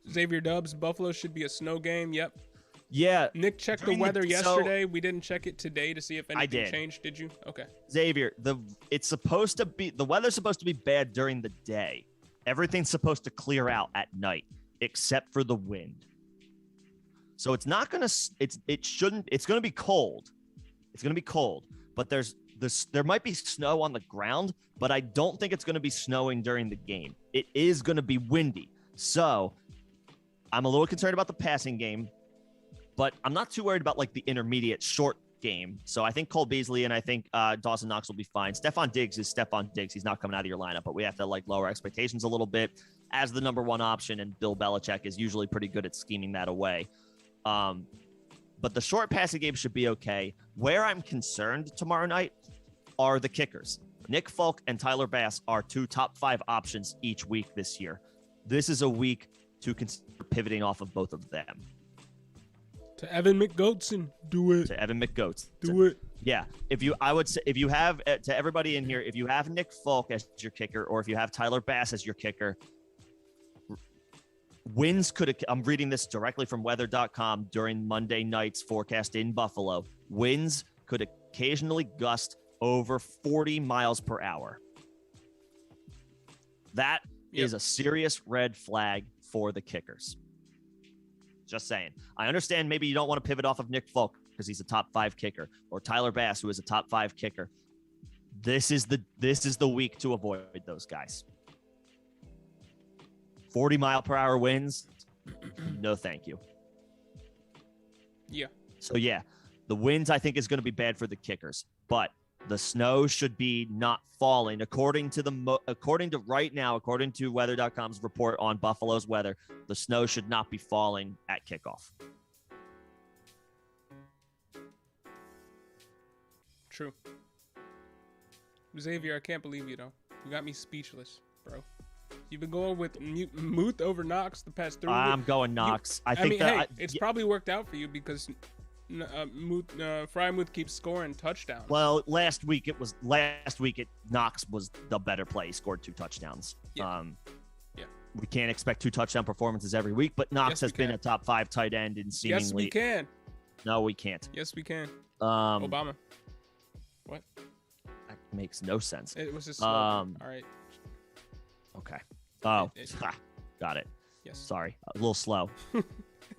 Xavier Dubs, Buffalo should be a snow game. Yep. Yeah. Nick checked the weather yesterday. We didn't check it today to see if anything changed. Did you? Okay. Xavier, the weather's supposed to be bad during the day. Everything's supposed to clear out at night, except for the wind. So it's not gonna. It's gonna be cold. It's gonna be cold, but there might be snow on the ground, but I don't think it's gonna be snowing during the game. It is gonna be windy. So I'm a little concerned about the passing game, but I'm not too worried about like the intermediate short game. So I think Cole Beasley and I think Dawson Knox will be fine. Stephon Diggs is Stephon Diggs. He's not coming out of your lineup, but we have to like lower expectations a little bit as the number one option. And Bill Belichick is usually pretty good at scheming that away. But the short passing game should be okay. Where I'm concerned tomorrow night are the kickers. Nick Folk and Tyler Bass are 2 top 5 options each week this year. This is a week to consider pivoting off of both of them. To Evan McGoatson, do it. To Evan McGoatson. Do it. Yeah. I would say if you have, to everybody in here, if you have Nick Folk as your kicker or if you have Tyler Bass as your kicker, winds I'm reading this directly from weather.com during Monday night's forecast in Buffalo. Winds could occasionally gust over 40 miles per hour. That is a serious red flag for the kickers. Just saying. I understand maybe you don't want to pivot off of Nick Folk because he's a top 5 kicker, or Tyler Bass, who is a top 5 kicker. This is the week to avoid those guys. 40-mile-per-hour winds, no thank you. Yeah. So, yeah, the winds, I think, is going to be bad for the kickers. But the snow should be not falling. According to weather.com's report on Buffalo's weather, the snow should not be falling at kickoff. True. Xavier, I can't believe you, though. You got me speechless, bro. You've been going with Muth over Knox the past 3 weeks. I'm going Knox. It's probably worked out for you because Frymuth keeps scoring touchdowns. Well, last week Knox was the better play. He scored 2 touchdowns. Yeah. We can't expect 2 touchdown performances every week, but Knox has been a top 5 tight end in seemingly. Yes, we can. No, we can't. Yes, we can. Obama. What? That makes no sense. It was just all right. Okay. Oh, got it. Yes. Sorry, a little slow.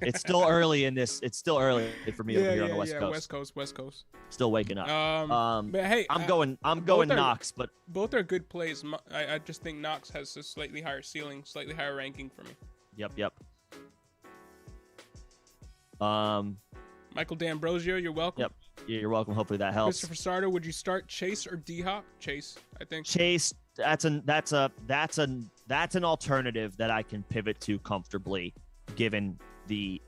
It's still early in this. It's still early for me over here on the West Coast. West Coast. Still waking up. But hey, I'm going Knox, but both are good plays. I just think Knox has a slightly higher ceiling, slightly higher ranking for me. Yep. Michael D'Ambrosio, you're welcome. Yep. Yeah, you're welcome. Hopefully that helps. Christopher Sardo, would you start Chase or D-Hop? Chase, I think. Chase. That's an alternative that I can pivot to comfortably, given the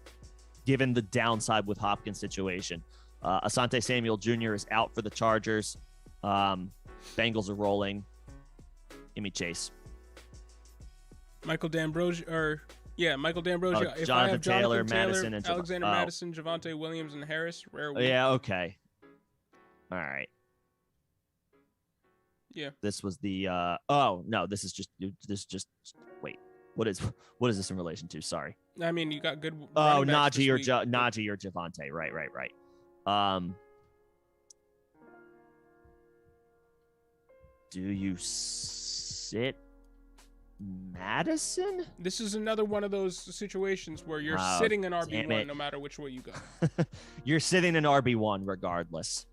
downside with Hopkins' situation. Asante Samuel Jr. is out for the Chargers. Bengals are rolling. Give me Chase. Michael D'Ambrosio. If Jonathan I have Taylor, Jonathan Madison, and Alexander Madison, Javonte Williams, and Harris, rare week. Yeah, okay. All right. Yeah. This was the wait. What is this in relation to? Sorry. I mean, you got good. Oh, Najee or Javonte. Right. Do you sit Madison? This is another one of those situations where you're sitting an RB1 no matter which way you go. You're sitting an RB1 regardless.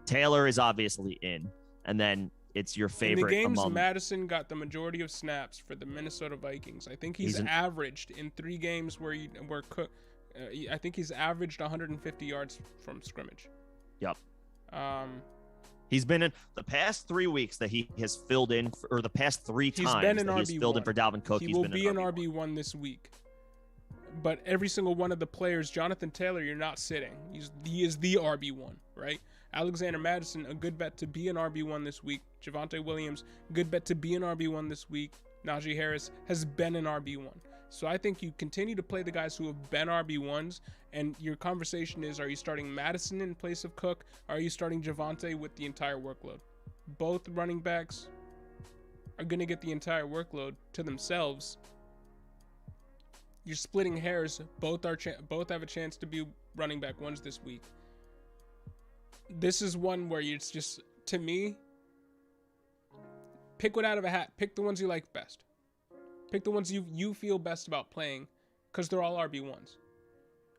Taylor is obviously in, and then it's your favorite. In the games, Madison got the majority of snaps for the Minnesota Vikings. I think he's averaged in 3 games I think he's averaged 150 yards from scrimmage. Yep. He's been in the past 3 weeks that he has filled in, or the past 3 times that he's filled in for Dalvin Cook. He will be an RB1 this week. But every single one of the players, Jonathan Taylor, you're not sitting. He is the RB1, right? Alexander Madison, a good bet to be an RB1 this week. Javonte Williams, good bet to be an RB1 this week. Najee Harris has been an RB1. So I think you continue to play the guys who have been RB1s, and your conversation is, are you starting Madison in place of Cook? Are you starting Javonte with the entire workload? Both running backs are going to get the entire workload to themselves. You're splitting hairs. Both have a chance to be running back ones this week. This is one where it's just, to me, pick one out of a hat. Pick the ones you like best. Pick the ones you feel best about playing, because they're all RB1s.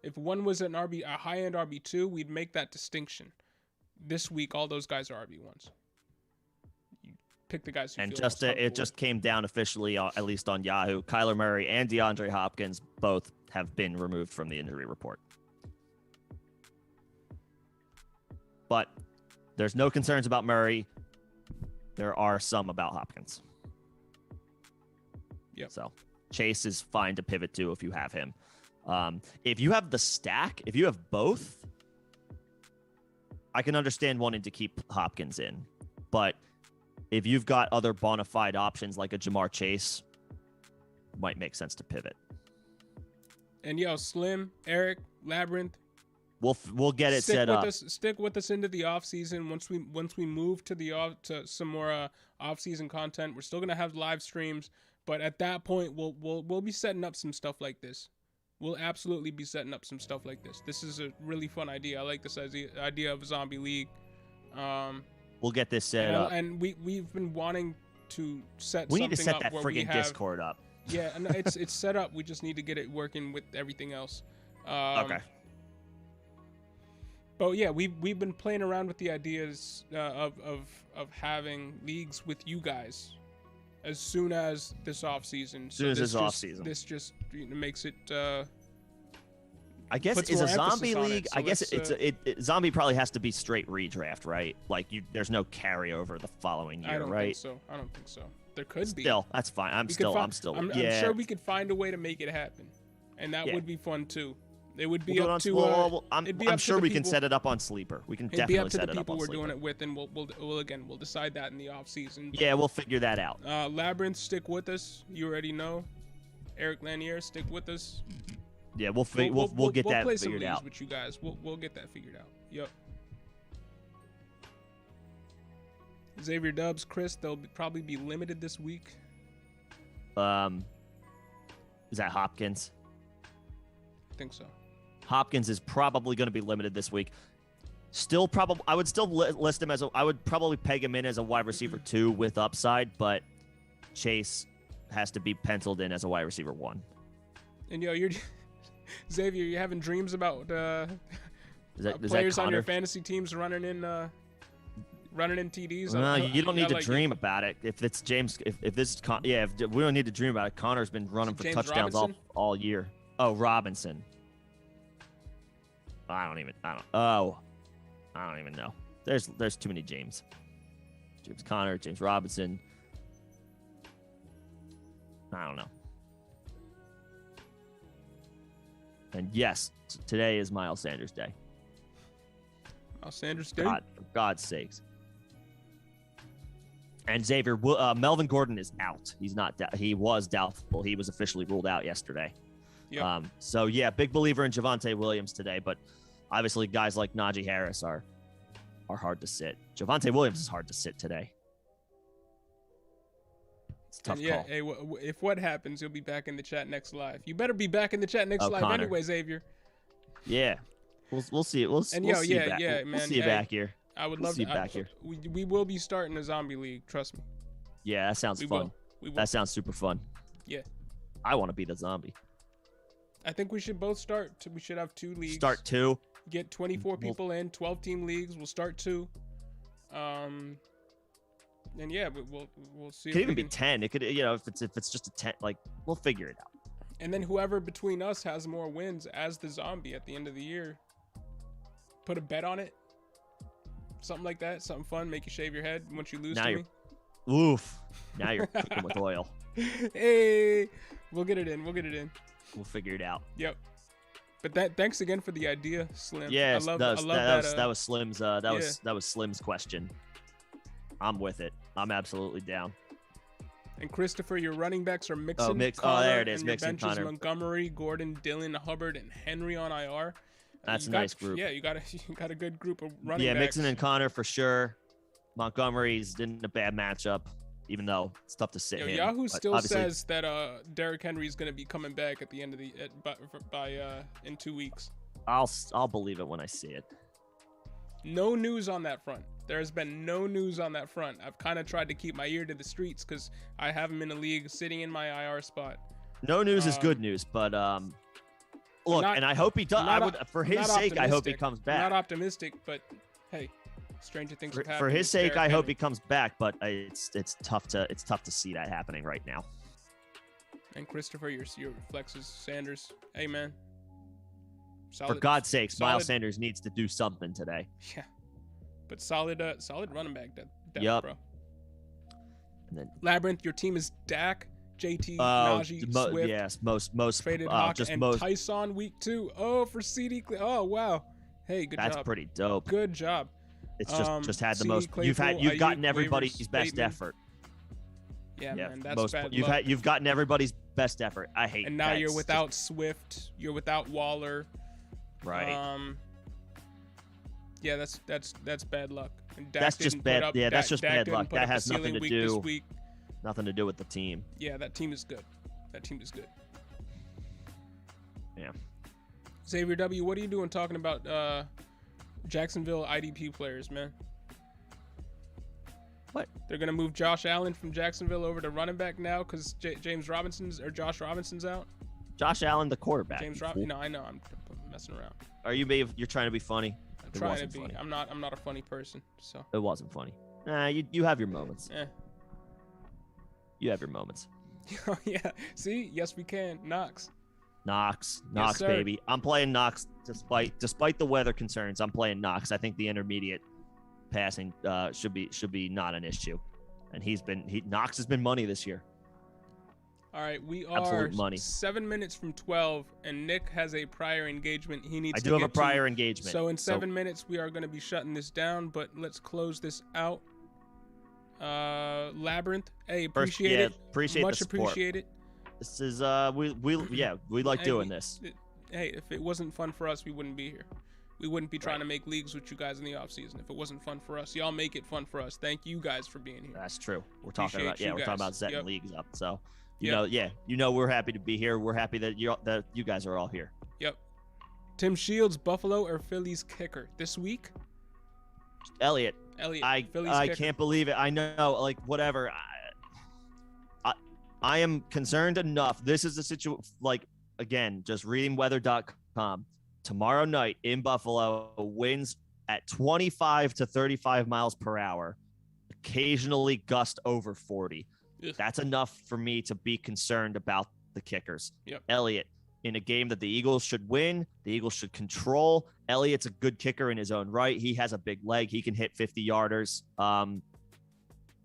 If one was a high-end RB2, we'd make that distinction. This week, all those guys are RB1s. You pick the guys who and feel just it just came down officially, at least on Yahoo. Kyler Murray and DeAndre Hopkins both have been removed from the injury report. But there's no concerns about Murray. There are some about Hopkins. Yep. So Chase is fine to pivot to if you have him. If you have the stack, if you have both, I can understand wanting to keep Hopkins in. But if you've got other bona fide options like a Jamar Chase, might make sense to pivot. And Slim, Eric, Labyrinth, we'll get it set up. Stick with us into the off season. Once we move to some more off season content, we're still gonna have live streams. But at that point, we'll be setting up some stuff like this. We'll absolutely be setting up some stuff like this. This is a really fun idea. I like this idea of a zombie league. We'll get this set up. And we've been wanting to set. We need to set up that friggin' Discord up. Yeah, and it's set up. We just need to get it working with everything else. Okay. But yeah, we've been playing around with the ideas of having leagues with you guys as soon as this off season. This just makes it. I guess it's a zombie league. I guess zombie probably has to be straight redraft, right? Like there's no carryover the following year, right? I don't think so. There could be. Still, that's fine. I'm sure we could find a way to make it happen, and that would be fun too. It would be up to. I'm sure we can set it up on Sleeper. We can definitely set it up on Sleeper. It'd be up to the people we're doing it with, and we'll decide that in the off season. Yeah, we'll figure that out. Labyrinth, stick with us. You already know. Eric Lanier, stick with us. Yeah, we'll get that play figured some out with you guys. We'll get that figured out. Yep. Xavier Dubs, Chris, they'll probably be limited this week. Is that Hopkins? I think so. Hopkins is probably going to be limited this week. Still probably, I would still list him I would probably peg him in as a wide receiver 2 with upside, but Chase has to be penciled in as a wide receiver 1. And you're Xavier, you're having dreams about is players that on your fantasy teams running in TDs. No, you don't need to dream about it. If it's James, if this is we don't need to dream about it. Connor's been running for James touchdowns all year. Oh, Robinson. I don't even know. There's too many James. James Conner, James Robinson. I don't know. And yes, today is Miles Sanders Day. Miles Sanders Day? For God's sakes. And Xavier, Melvin Gordon is out. He's not. He was doubtful. He was officially ruled out yesterday. Yep. So yeah, big believer in Javonte Williams today, but obviously guys like Najee Harris are hard to sit. Javonte Williams is hard to sit today. It's a tough call. Hey, if what happens, you'll be back in the chat next live. You better be back in the chat next live Connor. anyway, Xavier. Yeah, we'll see it. We'll see you back. Man. We'll see you back here. I would love to. Back here. We will be starting a zombie league. Trust me. Yeah, that sounds fun. We will. That sounds super fun. Yeah. I want to be the zombie. I think we should both start. We should have 2 leagues. Start 2. Get 24 people in, 12-team leagues. We'll start 2. And yeah, we'll see. It could even be 10. It could, if it's just a 10, like we'll figure it out. And then whoever between us has more wins as the zombie at the end of the year, put a bet on it. Something like that. Something fun. Make you shave your head once you lose to me. Oof. Now you're cooking with oil. Hey, we'll get it in. We'll figure it out. Yep. But thanks again for the idea, Slim. Yeah, that was Slim's. That was Slim's question. I'm with it. I'm absolutely down. And Christopher, your running backs are Mixon, Oh, there it Connor, is. and your Mixon, bench is Connor. Montgomery, Gordon, Dillon, Hubbard, and Henry on IR. That's a You nice group. Yeah, you got a good group of running Yeah, backs. Mixon and Connor for sure. Montgomery's in a bad matchup, even though it's tough to sit him. Yahoo but still obviously- says that Derrick Henry is going to be coming back at the end of in 2 weeks. I'll believe it when I see it. No news on that front. There has been no news on that front. I've kind of tried to keep my ear to the streets because I have him in the league sitting in my IR spot. No news is good news, but look, not- and I hope he does. For his sake, I hope he comes back. I'm not optimistic, but hey, stranger things have happened. For his sake, Derrick I hope Henry. he comes back, but it's tough to see that happening right now. And Christopher, your flexes Sanders. Hey man, For solid, God's sakes, Miles solid- Sanders needs to do something today. Yeah, but solid running back depth, Yep. bro. And then Labyrinth, your team is Dak, JT, Najee, Swift, yes, most traded Hawk, just and most. Tyson week 2. Oh, for CD. Oh wow. Hey, good That's job. pretty dope. Good job. It's just had the CD, most. Claypool, You've gotten Ayuk, everybody's waivers, best Bateman. effort. Yeah, man, that's most. bad You've luck. you've gotten everybody's best effort. I hate. And now that. you're It's without Swift. You're without Waller. right. Yeah, that's bad luck. And Dak That's just didn't bad- put up- yeah, that's Dak- just Dak bad didn't luck. put That up a has nothing ceiling to week do- this week. Nothing to do with the team. Yeah, that team is good. That team is good. Yeah. Xavier W, what are you doing talking about Jacksonville IDP players, man? What? They're gonna move Josh Allen from Jacksonville over to running back now because Josh Robinson's out. Josh Allen, the quarterback. James you Robinson. fool. No, I know. I'm messing around. Are you? You're trying to be funny. I'm It trying to wasn't be. funny. I'm not a funny person. So. It wasn't funny. Nah, you have your moments. Eh. You have your moments. Oh yeah. See, yes we can. Knox. Knox, sir. baby. I'm playing Knox despite the weather concerns. I'm playing Knox. I think the intermediate passing should be not an issue, and Knox has been money this year. All right, we are Absolute money. 7 minutes from 12, and Nick has a prior engagement he needs I to do have get a prior to. engagement. So in 7 minutes, we are going to be shutting this down, but let's close this out. Labyrinth, hey, appreciate it. Appreciate Much the support. appreciate it. This is we like Hey, doing this. Hey, if it wasn't fun for us, we wouldn't be here. We wouldn't be trying to make leagues with you guys in the off season if it wasn't fun for us. Y'all make it fun for us. Thank you guys for being here. That's true. We're talking Appreciate about you we're talking guys. about setting Yep. leagues up. So Yep. we're happy to be here. We're happy that you guys are all here. Yep. Tim Shields, Buffalo or Phillies kicker this week? Elliot, Elliot, I Phillies kicker. can't believe it. I know, like whatever. I am concerned enough. This is a situation. Like again, just reading weather.com. Tomorrow night in Buffalo, winds at 25 to 35 miles per hour, occasionally gust over 40. Ugh. That's enough for me to be concerned about the kickers. Yep. Elliott, in a game that the Eagles should win, the Eagles should control. Elliott's a good kicker in his own right. He has a big leg. He can hit 50-yarders.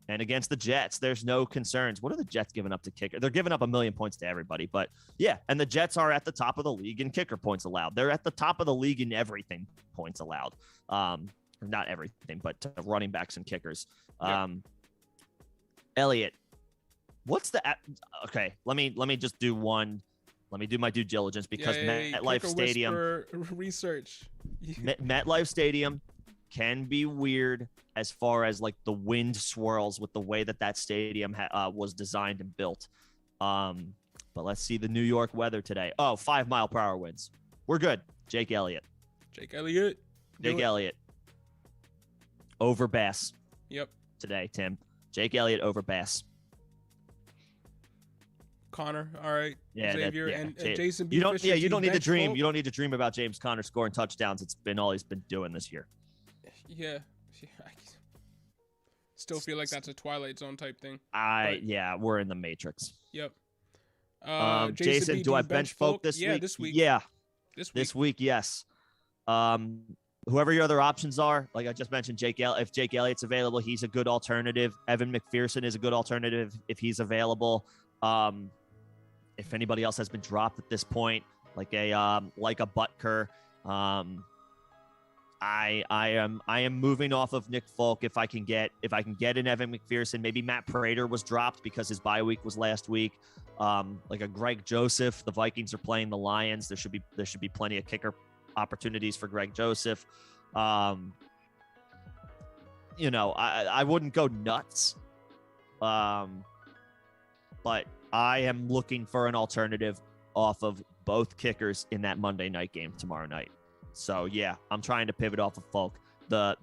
And against the Jets, there's no concerns. What are the Jets giving up to kicker? They're giving up 1 million points to everybody. But yeah, and the Jets are at the top of the league in kicker points allowed. They're at the top of the league in everything points allowed. Not everything, but to running backs and kickers. Yep. Elliott, what's the okay? Let me just do one. Let me do my due diligence because MetLife Kicker Stadium. Whisperer research. MetLife Stadium can be weird as far as like the wind swirls with the way that stadium was designed and built. But let's see the New York weather today. Oh, 5 mile per hour winds. We're good. Jake Elliott. Jake Elliott. Jake Elliott. Over Bass Yep. today, Tim. Jake Elliott over Bass. Connor. All right. Yeah, Xavier and Jay- Jason B. You don't. Fisher, Yeah, you team don't need to bench dream. full. You don't need to dream about James Conner scoring touchdowns. It's been all he's been doing this year. Yeah. I still feel like that's a Twilight Zone type thing. Yeah, we're in the Matrix. Yep. Jason, B, do I team bench folk this week? Yeah, this week. Yeah, This week. this week, yes. Whoever your other options are, like I just mentioned, if Jake Elliott's available, he's a good alternative. Evan McPherson is a good alternative if he's available. If anybody else has been dropped at this point, like a Butker, I am moving off of Nick Folk if I can get an Evan McPherson. Maybe Matt Prater was dropped because his bye week was last week. Like a Greg Joseph. The Vikings are playing the Lions. There should be plenty of kicker opportunities for Greg Joseph. I wouldn't go nuts. But I am looking for an alternative off of both kickers in that Monday night game tomorrow night. So yeah, I'm trying to pivot off of Folk. The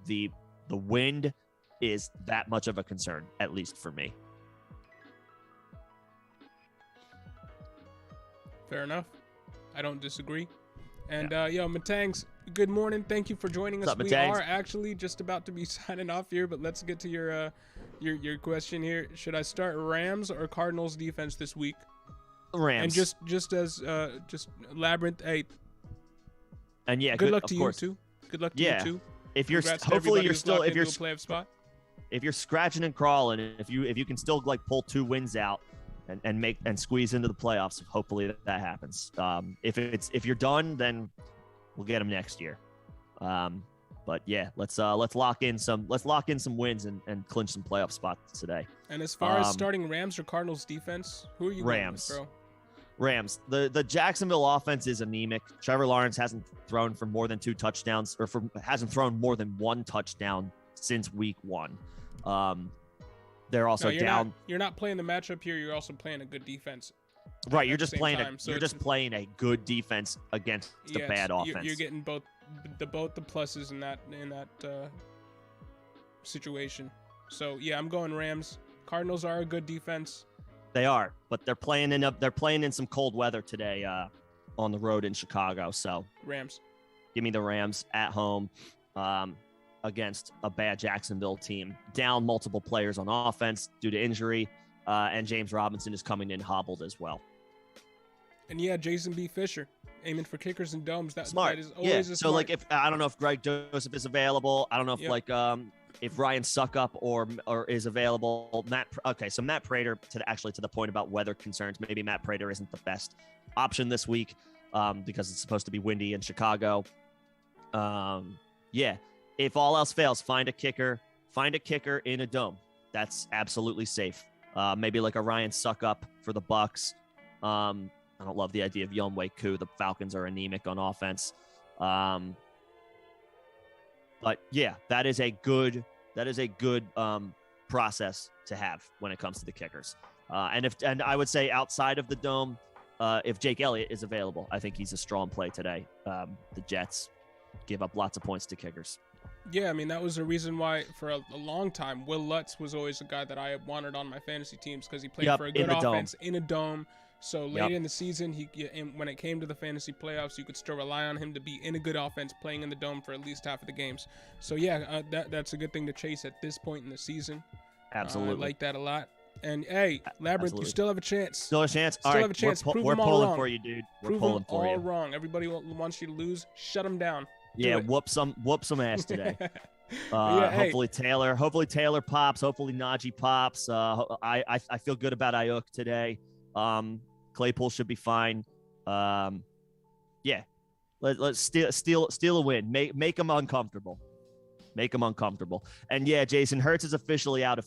wind is that much of a concern, at least for me. Fair enough. I don't disagree. And Matangs, good morning. Thank you for joining us. What's up, we Matangs? are actually just about to be signing off here, but let's get to your question here. Should I start Rams or Cardinals defense this week? Rams. And just as Labyrinth, hey. And yeah, good luck to course. you too. Good luck to you too. If you're Congrats to hopefully everybody you're who's still locked if you're into a playoff spot. if you're scratching and crawling, if you can still like pull 2 wins out and squeeze into the playoffs, hopefully that happens. If you're done, then we'll get them next year. But yeah, let's lock in some wins and clinch some playoff spots today. And as far as starting Rams or Cardinals defense, who are you Rams, going with, bro? Rams. The Jacksonville offense is anemic. Trevor Lawrence hasn't thrown for more than 2 touchdowns, hasn't thrown more than 1 touchdown since week 1. They're also down. You're not playing the matchup here. You're also playing a good defense. Right. You're just playing playing a good defense against a bad offense. You're getting both the pluses in that situation. So yeah, I'm going Rams. Cardinals are a good defense. They are, but they're playing in some cold weather today on the road in Chicago. So Rams. Give me the Rams at home against a bad Jacksonville team. Down multiple players on offense due to injury, and James Robinson is coming in hobbled as well. And yeah, Jason B. Fisher aiming for kickers and domes. That is always a smart. So like if I don't know if Greg Joseph is available. I don't know if if Ryan Suckup or is available. So Matt Prater to the point about weather concerns. Maybe Matt Prater isn't the best option this week because it's supposed to be windy in Chicago. If all else fails, find a kicker in a dome. That's absolutely safe. Maybe like a Ryan Suckup for the Bucks. I don't love the idea of Younghoe Koo. The Falcons are anemic on offense. But yeah, that is a good process to have when it comes to the kickers. And I would say outside of the dome, if Jake Elliott is available, I think he's a strong play today. The Jets give up lots of points to kickers. Yeah, I mean, that was the reason why for a long time, Will Lutz was always a guy that I wanted on my fantasy teams because he played for a good offense in a dome. So late in the season, when it came to the fantasy playoffs, you could still rely on him to be in a good offense, playing in the dome for at least half of the games. So yeah, that's a good thing to chase at this point in the season. Absolutely, I like that a lot. And hey, Labyrinth, you still have a chance. Still a chance. Still have a chance. We're pulling for you, dude. Prove them all wrong. Everybody wants you to lose. Shut them down. Yeah, whoop some ass today. Hopefully Taylor pops. Hopefully Najee pops. I feel good about Ayuk today. Claypool should be fine. Let's steal a win. Make them uncomfortable. And yeah, Jason Hurts is officially out. If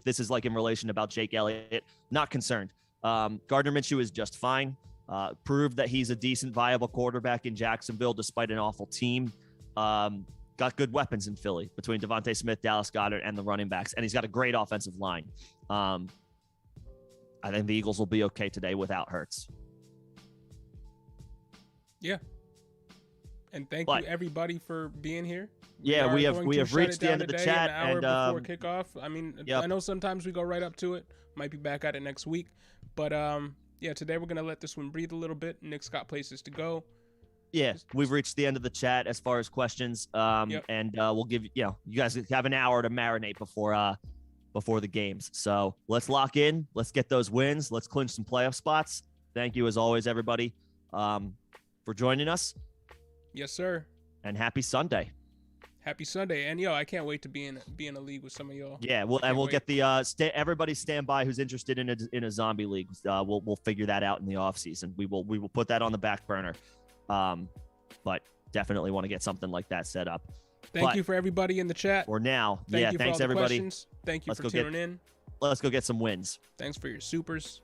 this is like in relation about Jake Elliott, not concerned. Gardner Minshew is just fine. Proved that he's a decent, viable quarterback in Jacksonville despite an awful team. Got good weapons in Philly between Devontae Smith, Dallas Goedert, and the running backs, and he's got a great offensive line. I think the Eagles will be okay today without Hurts. Yeah. And thank you everybody for being here. Yeah, we have reached the end of the chat an hour before kickoff. I mean, I know sometimes we go right up to it. Might be back at it next week, but today we're gonna let this one breathe a little bit. Nick's got places to go. Yeah, we've reached the end of the chat as far as questions. And we'll give you guys have an hour to marinate before the games. So let's lock in. Let's get those wins. Let's clinch some playoff spots. Thank you as always, everybody, for joining us. Yes, sir. And happy Sunday. Happy Sunday. And I can't wait to be in a league with some of y'all. Yeah, we'll get the everybody stand by who's interested in a zombie league. We'll figure that out in the off season. We will put that on the back burner. But definitely want to get something like that set up. Thank you for everybody in the chat. Or now, Thank you thanks for all everybody. The questions. Thank you for tuning in. Let's go get some wins. Thanks for your supers.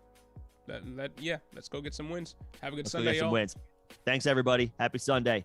Let's go get some wins. Have a good Let's Sunday, go get some y'all. wins. Thanks everybody. Happy Sunday.